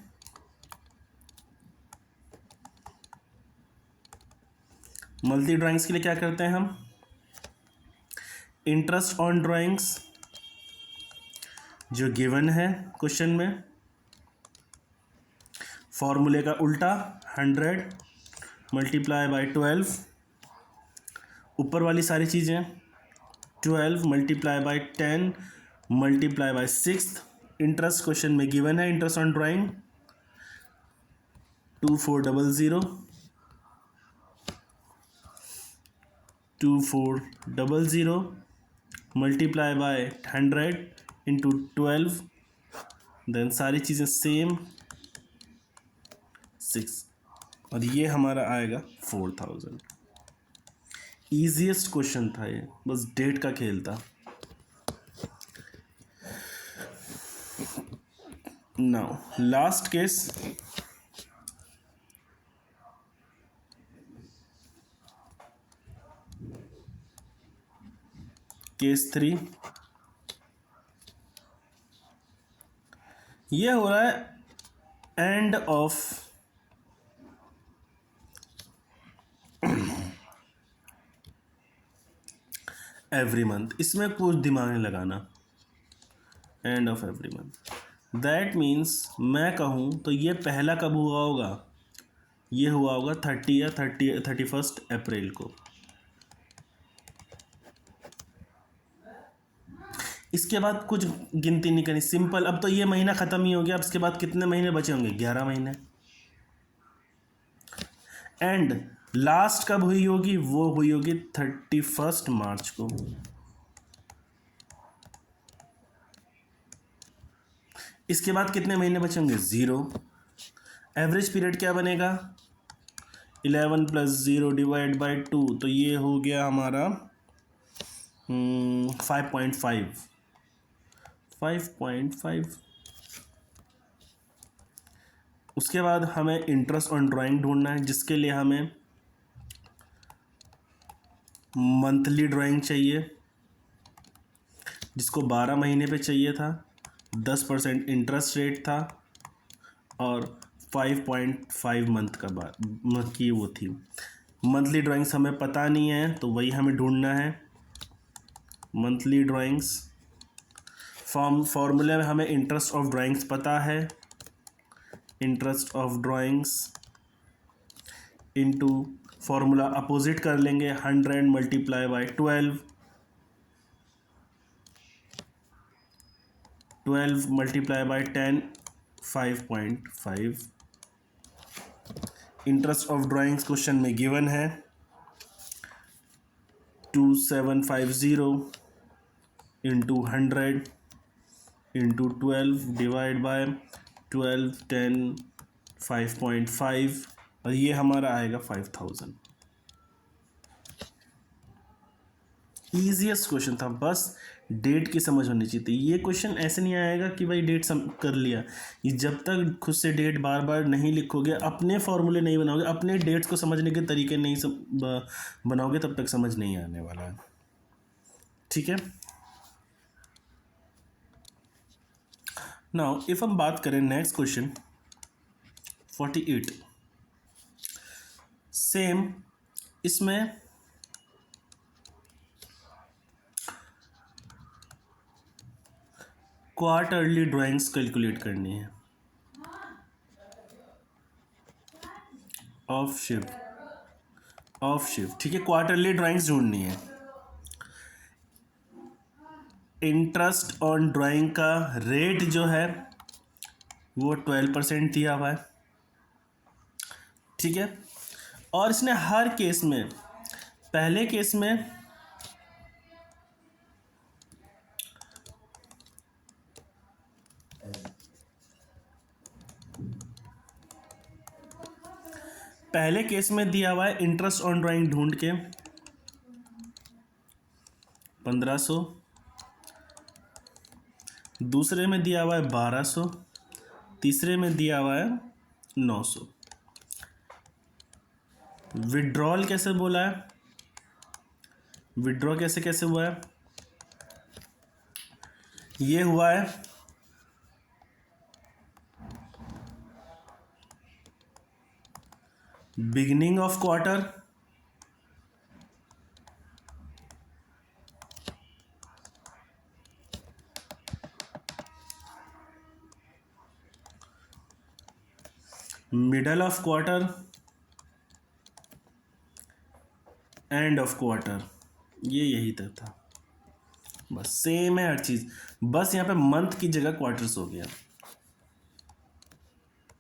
S1: मंथली ड्राइंग्स के लिए क्या करते हैं हम, इंटरेस्ट ऑन ड्राइंग्स जो गिवन है क्वेश्चन में, फॉर्मूले का उल्टा 100 मल्टीप्लाई बाय 12, ऊपर वाली सारी चीज़ें 12 multiply by 10 multiply by 6। Interest question में गिवन है, interest on drawing 2400 2400 multiply by 100 into 12, then सारी चीज़ें सेम 6, और ये हमारा आएगा 4000। ईजीएस्ट क्वेश्चन था ये, बस डेट का खेल था। Now last case, case 3। ये हो रहा है एंड ऑफ एवरी मंथ, इसमें कुछ दिमाग नहीं लगाना, end of every month, that means मैं कहूँ तो ये पहला कब हुआ होगा, ये हुआ होगा 30 या 31 अप्रैल को। इसके बाद कुछ गिनती नहीं करनी, सिंपल। अब तो ये महीना ख़त्म ही हो गया, अब इसके बाद कितने महीने बचे होंगे, 11 महीने। एंड लास्ट कब हुई होगी, वो हुई होगी 31 मार्च को। इसके बाद कितने महीने बचेंगे? 0। एवरेज पीरियड क्या बनेगा? 11 + 0 / 2, तो ये हो गया हमारा 5.5। 5.5। उसके बाद हमें इंटरेस्ट ऑन ड्राइंग ढूंढना है, जिसके लिए हमें मंथली ड्राइंग चाहिए, जिसको 12 महीने पे चाहिए था, 10% इंटरेस्ट रेट था और 5.5 मंथ का बाद की वो थी। मंथली ड्राइंग्स हमें पता नहीं है, तो वही हमें ढूंढना है। मंथली ड्राइंग्स फॉर्मूले में हमें इंटरेस्ट ऑफ ड्राइंग्स पता है। Interest of drawings into formula opposite कर लेंगे, 100 × 12, 12 × 10, 5.5। इंटरेस्ट ऑफ ड्राइंग्स क्वेश्चन में गिवन है 2750 × 100 × 12 / 12, 10, 5.5, और ये हमारा आएगा 5000। ईजीएस्ट क्वेश्चन था, बस डेट की समझ होनी चाहिए थी। ये क्वेश्चन ऐसे नहीं आएगा कि भाई डेट कर लिया, ये जब तक खुद से डेट बार बार नहीं लिखोगे, अपने फॉर्मूले नहीं बनाओगे, अपने डेट्स को समझने के तरीके नहीं बनाओगे, तब तक समझ नहीं आने वाला है। ठीक है। नाउ इफ हम बात करें नेक्स्ट क्वेश्चन 48, सेम इसमें क्वार्टरली ड्राइंग्स कैलकुलेट करनी है ऑफ शिफ्ट। ठीक है, क्वार्टरली ड्राइंग्स ढूंढनी है। इंटरेस्ट ऑन ड्राइंग का रेट जो है वो 12% दिया हुआ है। ठीक है, और इसने हर केस में, पहले केस में दिया हुआ है इंटरेस्ट ऑन ड्राइंग ढूंढ के 1500, दूसरे में दिया हुआ है 1200, तीसरे में दिया हुआ है 900। विड्रॉल कैसे बोला है? विड्रॉ कैसे हुआ है? ये हुआ है beginning of quarter, middle of quarter, end of quarter. ये यही तक था, बस सेम है हर चीज, बस यहाँ पे मंथ की जगह क्वार्टर्स हो गया।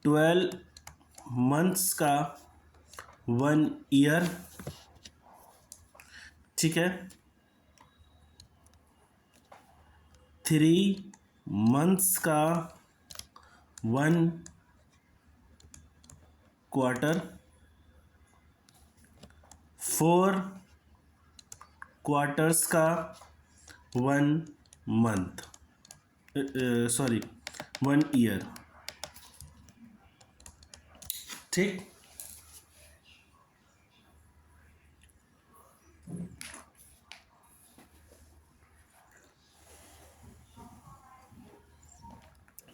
S1: 12 मंथ्स का 1 ईयर। ठीक है, 3 मंथ्स का 1 क्वार्टर, 4 क्वार्टर्स का 1 मंथ, 1 ईयर। ठीक,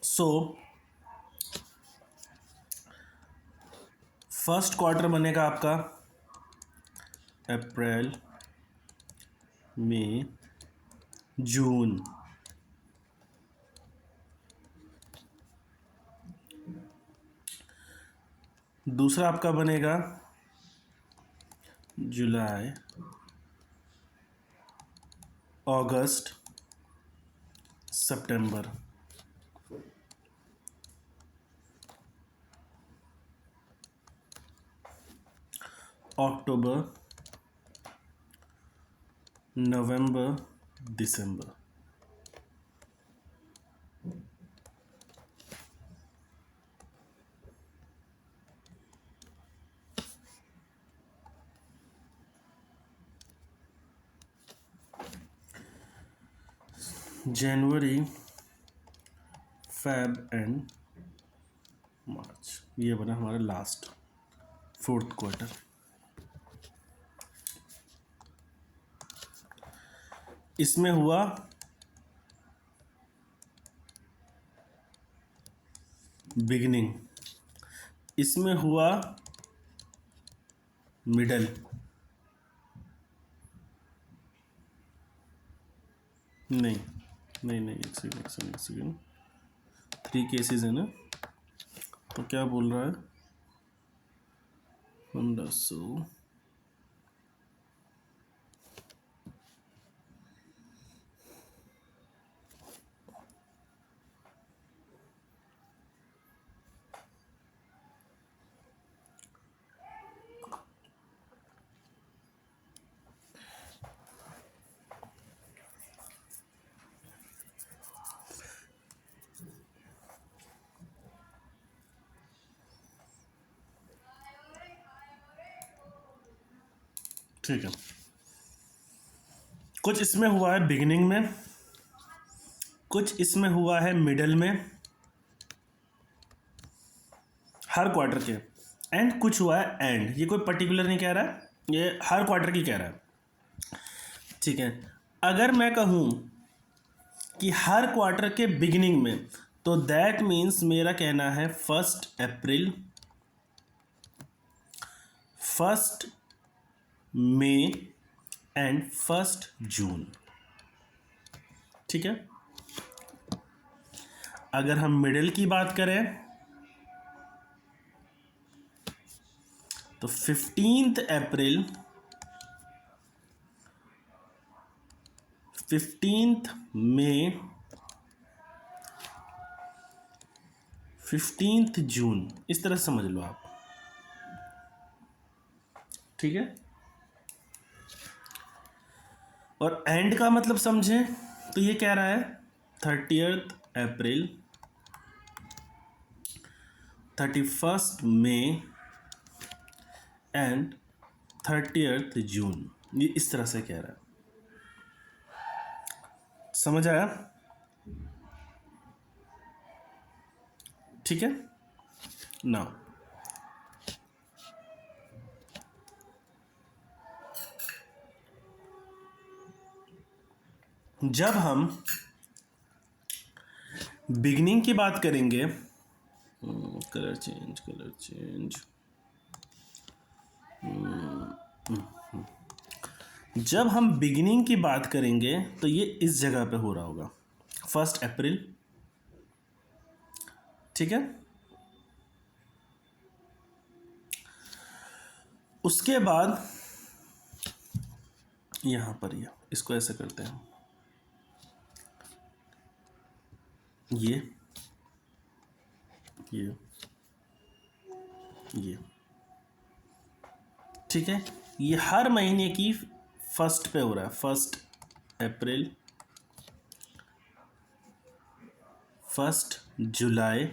S1: सो फर्स्ट क्वार्टर बनेगा आपका अप्रैल, मई, जून। दूसरा आपका बनेगा जुलाई, अगस्त, सितंबर। अक्टूबर, नवंबर, दिसंबर। जनवरी, फेब एंड मार्च, ये बना हमारा लास्ट फोर्थ क्वार्टर। इसमें हुआ बिगिनिंग, इसमें हुआ मिडल, नहीं नहीं नहीं, एक सेकेंड एक सेकेंड एक सेकेंड, 3 केसेस है ना, तो क्या बोल रहा है 1500, ठीक है। कुछ इसमें हुआ है बिगिनिंग में, कुछ इसमें हुआ है मिडल में, हर क्वार्टर के, एंड कुछ हुआ है एंड। ये कोई पर्टिकुलर नहीं कह रहा है, ये हर क्वार्टर की कह रहा है। ठीक है, अगर मैं कहूँ कि हर क्वार्टर के बिगिनिंग में, तो दैट मीन्स मेरा कहना है 1 अप्रैल, 1 मई एंड 1 जून। ठीक है, अगर हम मिडिल की बात करें तो 15 अप्रैल, 15 मई, 15 जून, इस तरह समझ लो आप। ठीक है, और एंड का मतलब समझें तो ये कह रहा है 30 अप्रैल, 31 मई एंड 30 जून, ये इस तरह से कह रहा है। समझ आया? ठीक है, नाउ जब हम बिगनिंग की बात करेंगे, कलर चेंज, कलर चेंज, जब हम बिगिनिंग की बात करेंगे तो ये इस जगह पे हो रहा होगा 1 अप्रैल। ठीक है, उसके बाद यहां पर ये इसको ऐसे करते हैं, ये ये ठीक है, ये हर महीने की 1 पे हो रहा है, 1 अप्रैल, 1 जुलाई,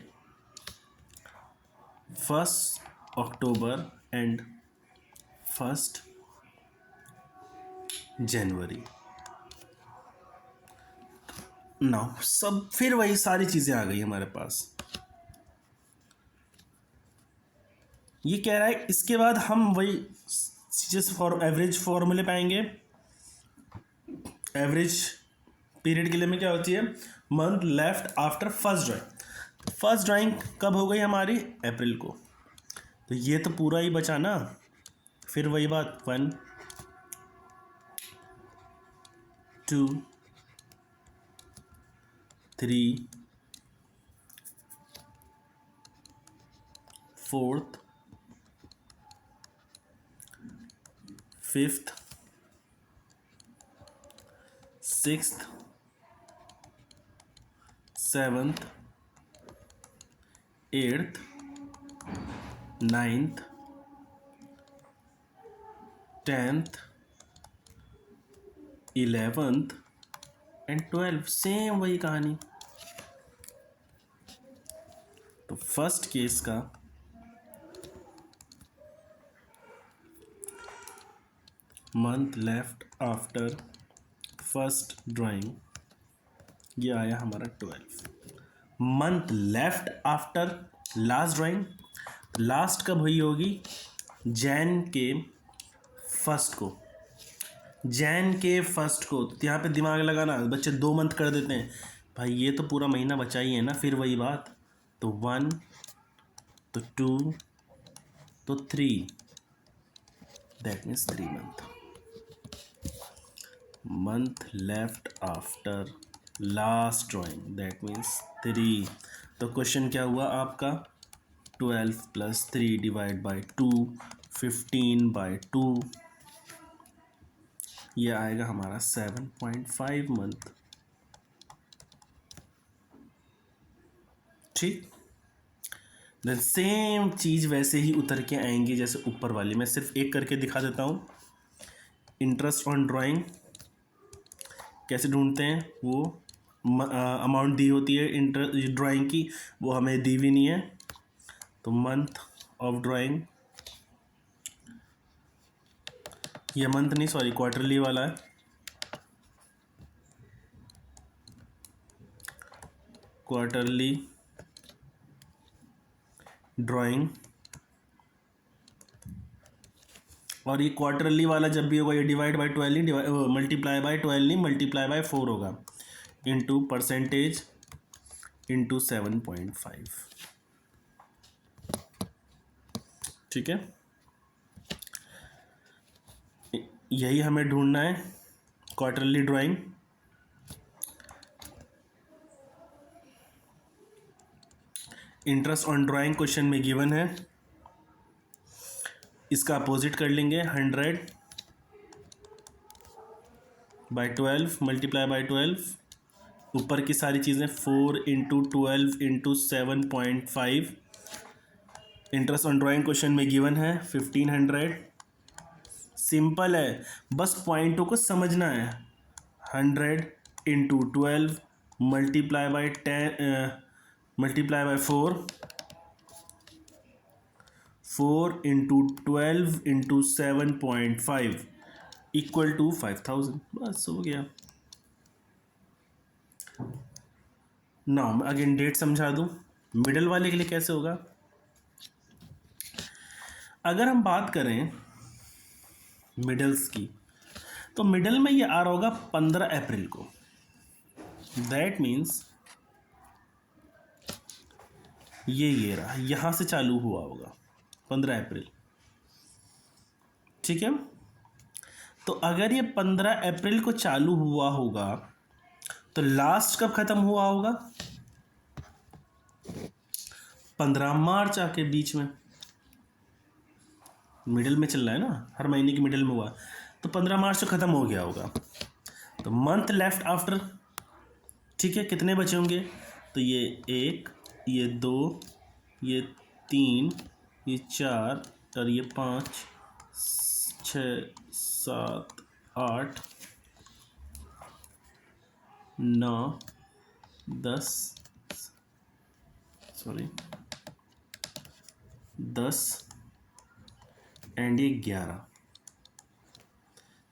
S1: 1 अक्टूबर एंड 1 जनवरी। नाउ सब फिर वही सारी चीज़ें आ गई हमारे पास। ये कह रहा है इसके बाद हम वही चीज़ें एवरेज फॉर्मूले पाएंगे। एवरेज पीरियड के लिए में क्या होती है, month left after 1st drawing. 1st drawing कब हो गई हमारी, अप्रैल को, तो ये तो पूरा ही बचा ना। फिर वही बात 1 2 3 4th 5th 6th 7th 8th 9th 10th 11th and 12th, same वही कहानी। तो फर्स्ट केस का month left after 1st drawing ये आया हमारा 12 month left after last drawing. Last कब हुई होगी? जैन के फर्स्ट को, जैन के फर्स्ट को। तो यहाँ पे दिमाग लगाना, बच्चे 2 मंथ कर देते हैं, भाई ये तो पूरा महीना बचा ही है ना, फिर वही बात। तो 1 तो 2 तो 3, that means 3 month. Month left after last drawing, that means 3। तो क्वेश्चन क्या हुआ आपका? 12 + 3 डिवाइड बाई 2, 15/2, ये आएगा हमारा 7.5 मंथ। ठीक, देन सेम चीज़ वैसे ही उतर के आएंगी जैसे ऊपर वाली। मैं सिर्फ एक करके दिखा देता हूँ। इंटरेस्ट ऑन ड्राइंग कैसे ढूंढते हैं? वो अमाउंट दी होती है इंटरेस्ट ड्राइंग की, वो हमें दी भी नहीं है। तो मंथ ऑफ ड्राइंग, ये मंथ नहीं सॉरी क्वार्टरली वाला है। क्वार्टरली ड्राइंग, और ये क्वार्टरली वाला जब भी होगा ये डिवाइड बाई 12 नहीं, मल्टीप्लाई बाई 12 नहीं, मल्टीप्लाई बाई 4 होगा, इंटू परसेंटेज इंटू 7.5। ठीक है, यही हमें ढूंढना है quarterly drawing. Interest on drawing question में गिवन है, इसका अपोजिट कर लेंगे 100/12 मल्टीप्लाई बाई 12, ऊपर की सारी चीज़ें 4 × 12 × 7.5। इंटरेस्ट ऑन ड्राइंग क्वेश्चन में गिवन है 1500। सिंपल है, बस पॉइंटों को समझना है। 100 × 12 multiply by 10 multiply by 4 × 12 × 7.5 equal to 5000। बस हो गया। नाउ अगेन डेट समझा दूं, मिडल वाले के लिए कैसे होगा। अगर हम बात करें मिडल्स की, तो मिडल में ये आ रहा होगा 15 अप्रैल को। दैट मीन्स ये रहा, यहाँ से चालू हुआ होगा 15 अप्रैल। ठीक है, तो अगर ये 15 अप्रैल को चालू हुआ होगा तो लास्ट कब ख़त्म हुआ होगा? 15 मार्च आके बीच में, मिडिल में चल रहा है ना, हर महीने की मिडिल में हुआ, तो 15 मार्च को ख़त्म हो गया होगा। तो मंथ लेफ्ट आफ्टर, ठीक है, कितने बचे होंगे? तो ये 1, ये 2, ये 3, ये 4 और ये 5, 6, 7, 8, 9, 10 एंड ये 11।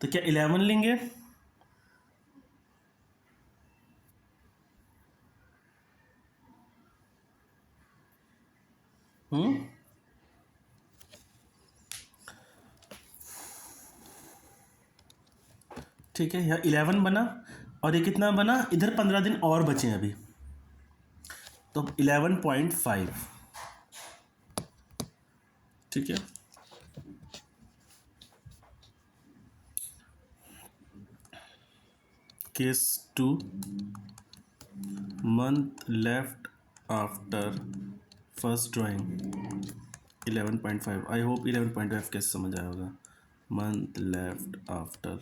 S1: तो क्या 11 लेंगे? ठीक है, यहाँ 11 बना और ये कितना बना? इधर 15 दिन और बचे हैं अभी, तो 11.5। ठीक है, case 2, month left after first drawing 11.5। I hope 11.5 कैसे समझ आया होगा। Month left after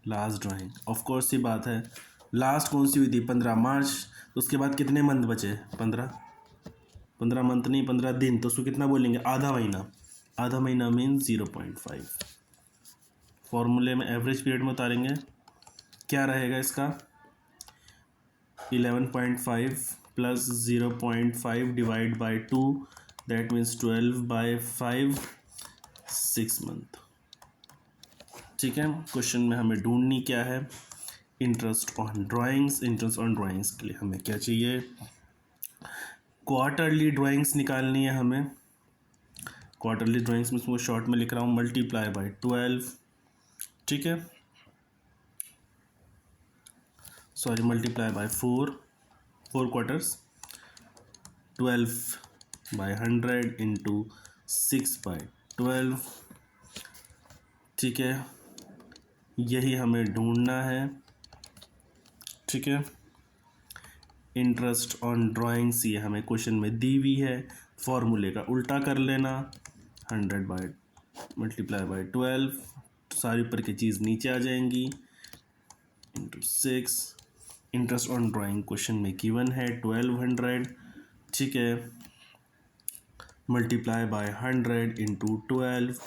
S1: last drawing, of course ये बात है, लास्ट कौन सी हुई थी? 15 मार्च। तो उसके बाद कितने मंथ बचे? 15 मंथ नहीं, 15 दिन। तो उसको कितना बोलेंगे? आधा महीना। आधा महीना मीन्स 0.5। फॉर्मूले में एवरेज पीरियड में उतारेंगे, क्या रहेगा इसका? 11.5 plus 0.5 divide by 2, that means 12/5, 6 month. ठीक है, क्वेश्चन में हमें ढूंढनी क्या है? Interest on drawings, interest on drawings के लिए हमें क्या चाहिए, क्वार्टरली ड्राइंग्स निकालनी है हमें। क्वार्टरली ड्राइंग्स में इसको शॉर्ट में लिख रहा हूँ, मल्टीप्लाई बाय 12, ठीक है, sorry multiply by 4 quarters, 12 by 100 into 6 by 12, ठीक है, यही हमें ढूंढना है, ठीक है। इंटरेस्ट ऑन ड्राइंग्स ये हमें क्वेश्चन में दी हुई है, फॉर्मूले का उल्टा कर लेना, 100 बाय मल्टीप्लाई बाय 12, सारी ऊपर की चीज़ नीचे आ जाएंगी, into 6। Interest on drawing question में गिवन है 1200, ठीक है, मल्टीप्लाई बाय 100 इंटू 12,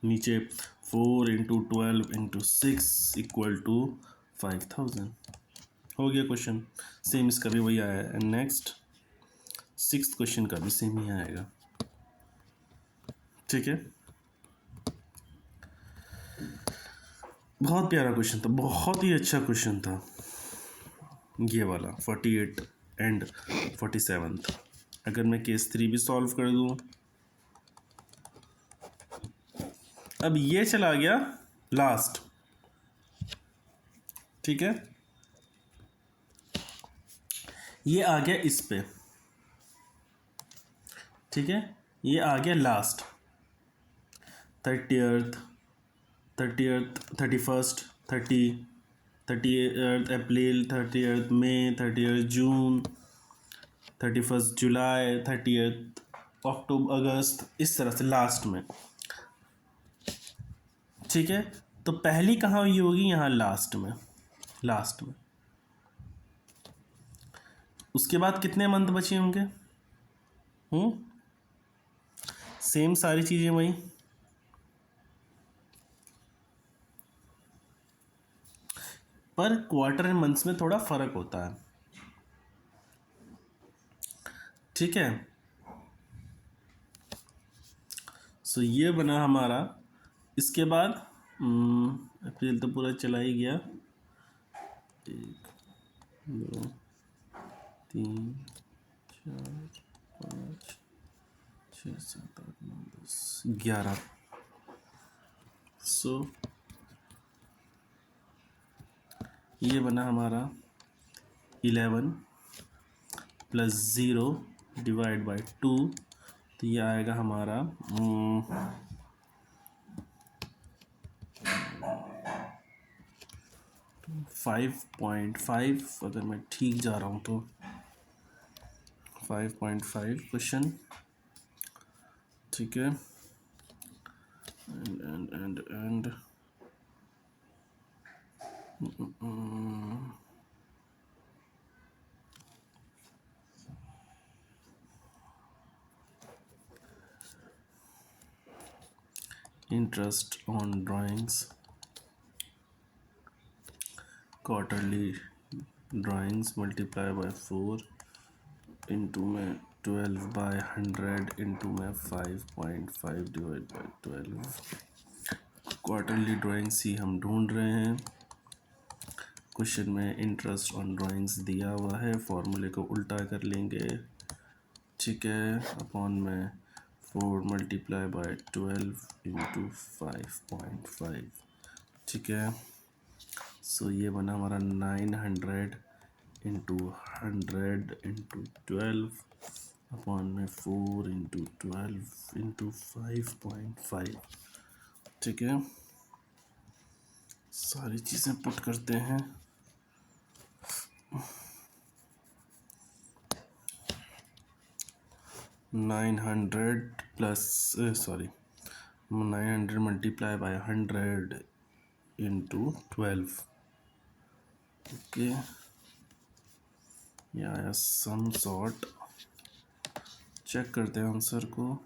S1: नीचे 4 इंटू 12 इंटू 6 इक्वल टू 5000। हो गया क्वेश्चन। सेम इसका भी वही आया है। एंड नेक्स्ट 6th क्वेश्चन का भी सेम ही आएगा, ठीक है। बहुत प्यारा क्वेश्चन था, बहुत ही अच्छा क्वेश्चन था ये वाला 48 एंड 47। अगर मैं केस 3 भी सॉल्व कर दूं, अब ये चला गया लास्ट, ठीक है, ये आ गया इस पे, ठीक है, ये आ गया लास्ट, 30th 31st 30th अप्रैल, 30th मई, 30th जून, 31st जुलाई, 30th अक्टूबर, अगस्त, इस तरह से लास्ट में, ठीक है। तो पहली कहाँ हुई होगी, यहाँ लास्ट में, लास्ट में। उसके बाद कितने मंथ बचे होंगे, सेम सारी चीज़ें वही, पर क्वार्टर एंड मंथ्स में थोड़ा फर्क होता है, ठीक है। सो ये बना हमारा। इसके बाद अप्रैल तो पूरा चला ही गया, 1 2 3 4 5 6 7 8 9 10 11। सो ये बना हमारा 11 प्लस 0 डिवाइड बाय 2, तो ये आएगा हमारा 5.5, अगर मैं ठीक जा रहा हूँ तो 5.5 क्वेश्चन, ठीक है। And interest on drawings, quarterly drawings multiply by 4 into में 12 बाय 100 इंटू में 5.5 डिवाइड बाय 12। क्वार्टरली ड्राइंग्स ही हम ढूंढ रहे हैं, क्वेश्चन में इंटरेस्ट ऑन ड्राइंग्स दिया हुआ है, फॉर्मूले को उल्टा कर लेंगे, ठीक है, अपॉन में 4 मल्टीप्लाई बाय 12 इंटू 5.5, ठीक है। सो ये बना हमारा 900 इंटू 100 इंटू 12 अपॉन में 4 इंटू 12 इंटू 5.5, ठीक है। सारी चीज़ें पुट करते हैं, 900 plus 900 multiply by 100 into 12, okay, ये आया सम सॉर्ट। चेक करते हैं आंसर को,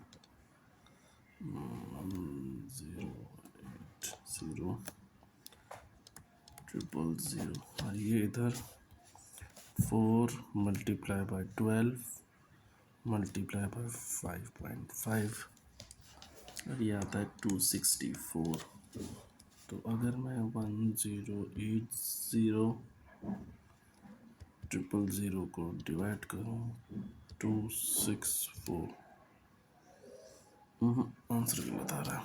S1: 0800000, और ये इधर 4 मल्टीप्लाई बाय 12 मल्टीप्लाई बाय 5.5, और ये आता है 264, तो अगर मैं 108000 को डिवाइड करूँ 264, आंसर भी बता रहा है।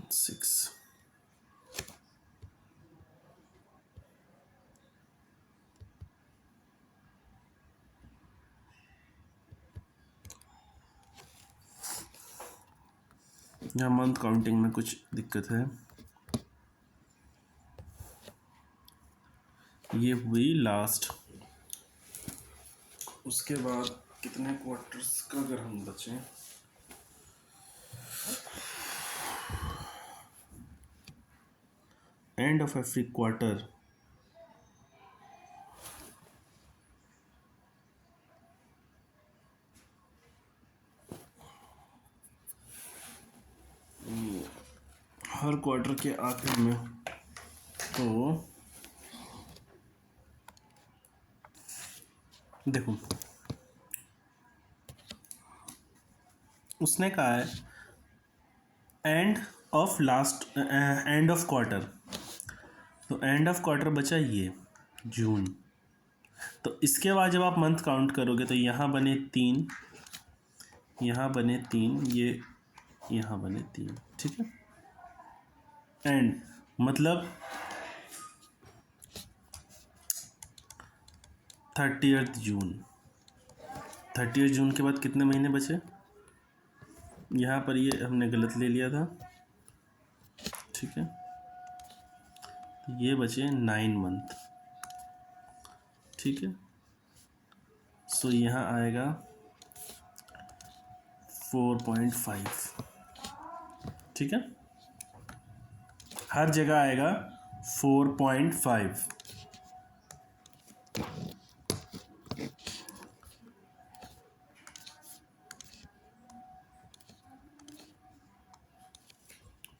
S1: सिक्स यहाँ मंथ काउंटिंग में कुछ दिक्कत है। ये हुई लास्ट, उसके बाद कितने क्वार्टर्स का अगर हम बचें, end of every quarter her quarter के आखिर में, तो देखो उसने कहा है एंड ऑफ क्वार्टर, तो एंड ऑफ क्वार्टर बचा ये जून। तो इसके बाद जब आप मंथ काउंट करोगे तो यहाँ बने 3, यहाँ बने 3, ये यहाँ बने 3, ठीक है। एंड मतलब 30th जून, 30th जून के बाद कितने महीने बचे, यहाँ पर ये हमने गलत ले लिया था, ठीक है। ये बचे 9 मंथ, ठीक है। सो यहाँ आएगा 4.5, ठीक है। हर जगह आएगा 4.5,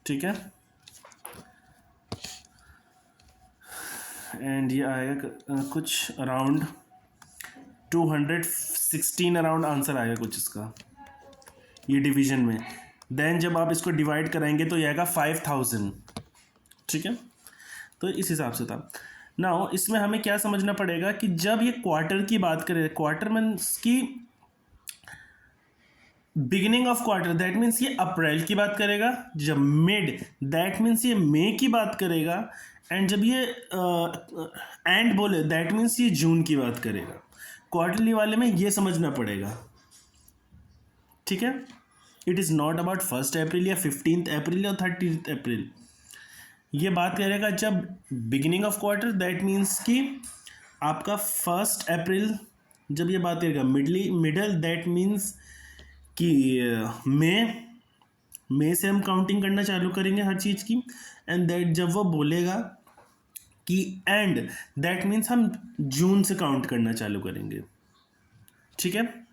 S1: ठीक है। एंड ये आएगा कुछ अराउंड 216 अराउंड आंसर आएगा कुछ इसका, ये डिवीजन में। देन जब आप इसको डिवाइड कराएंगे तो ये आएगा 5000, ठीक है। तो इस हिसाब से था। नाउ इसमें हमें क्या समझना पड़ेगा कि जब ये क्वार्टर की बात करें, क्वार्टर मीन्स की beginning of quarter, that means ये अप्रैल की बात करेगा। जब मिड, दैट मीन्स ये मई की बात करेगा। एंड जब ये एंड बोले, दैट मीन्स ये जून की बात करेगा। क्वार्टरली वाले में ये समझना पड़ेगा, ठीक है। इट इज़ नॉट अबाउट 1 अप्रैल या 15 अप्रैल या 30 अप्रैल। ये बात करेगा जब beginning of quarter, that means कि आपका 1 अप्रैल जब ये बात करेगा। मिडल दैट मीन्स कि मई से हम काउंटिंग करना चालू करेंगे हर चीज़ की। एंड दैट जब वो बोलेगा कि एंड, दैट मीन्स हम जून से काउंट करना चालू करेंगे, ठीक है।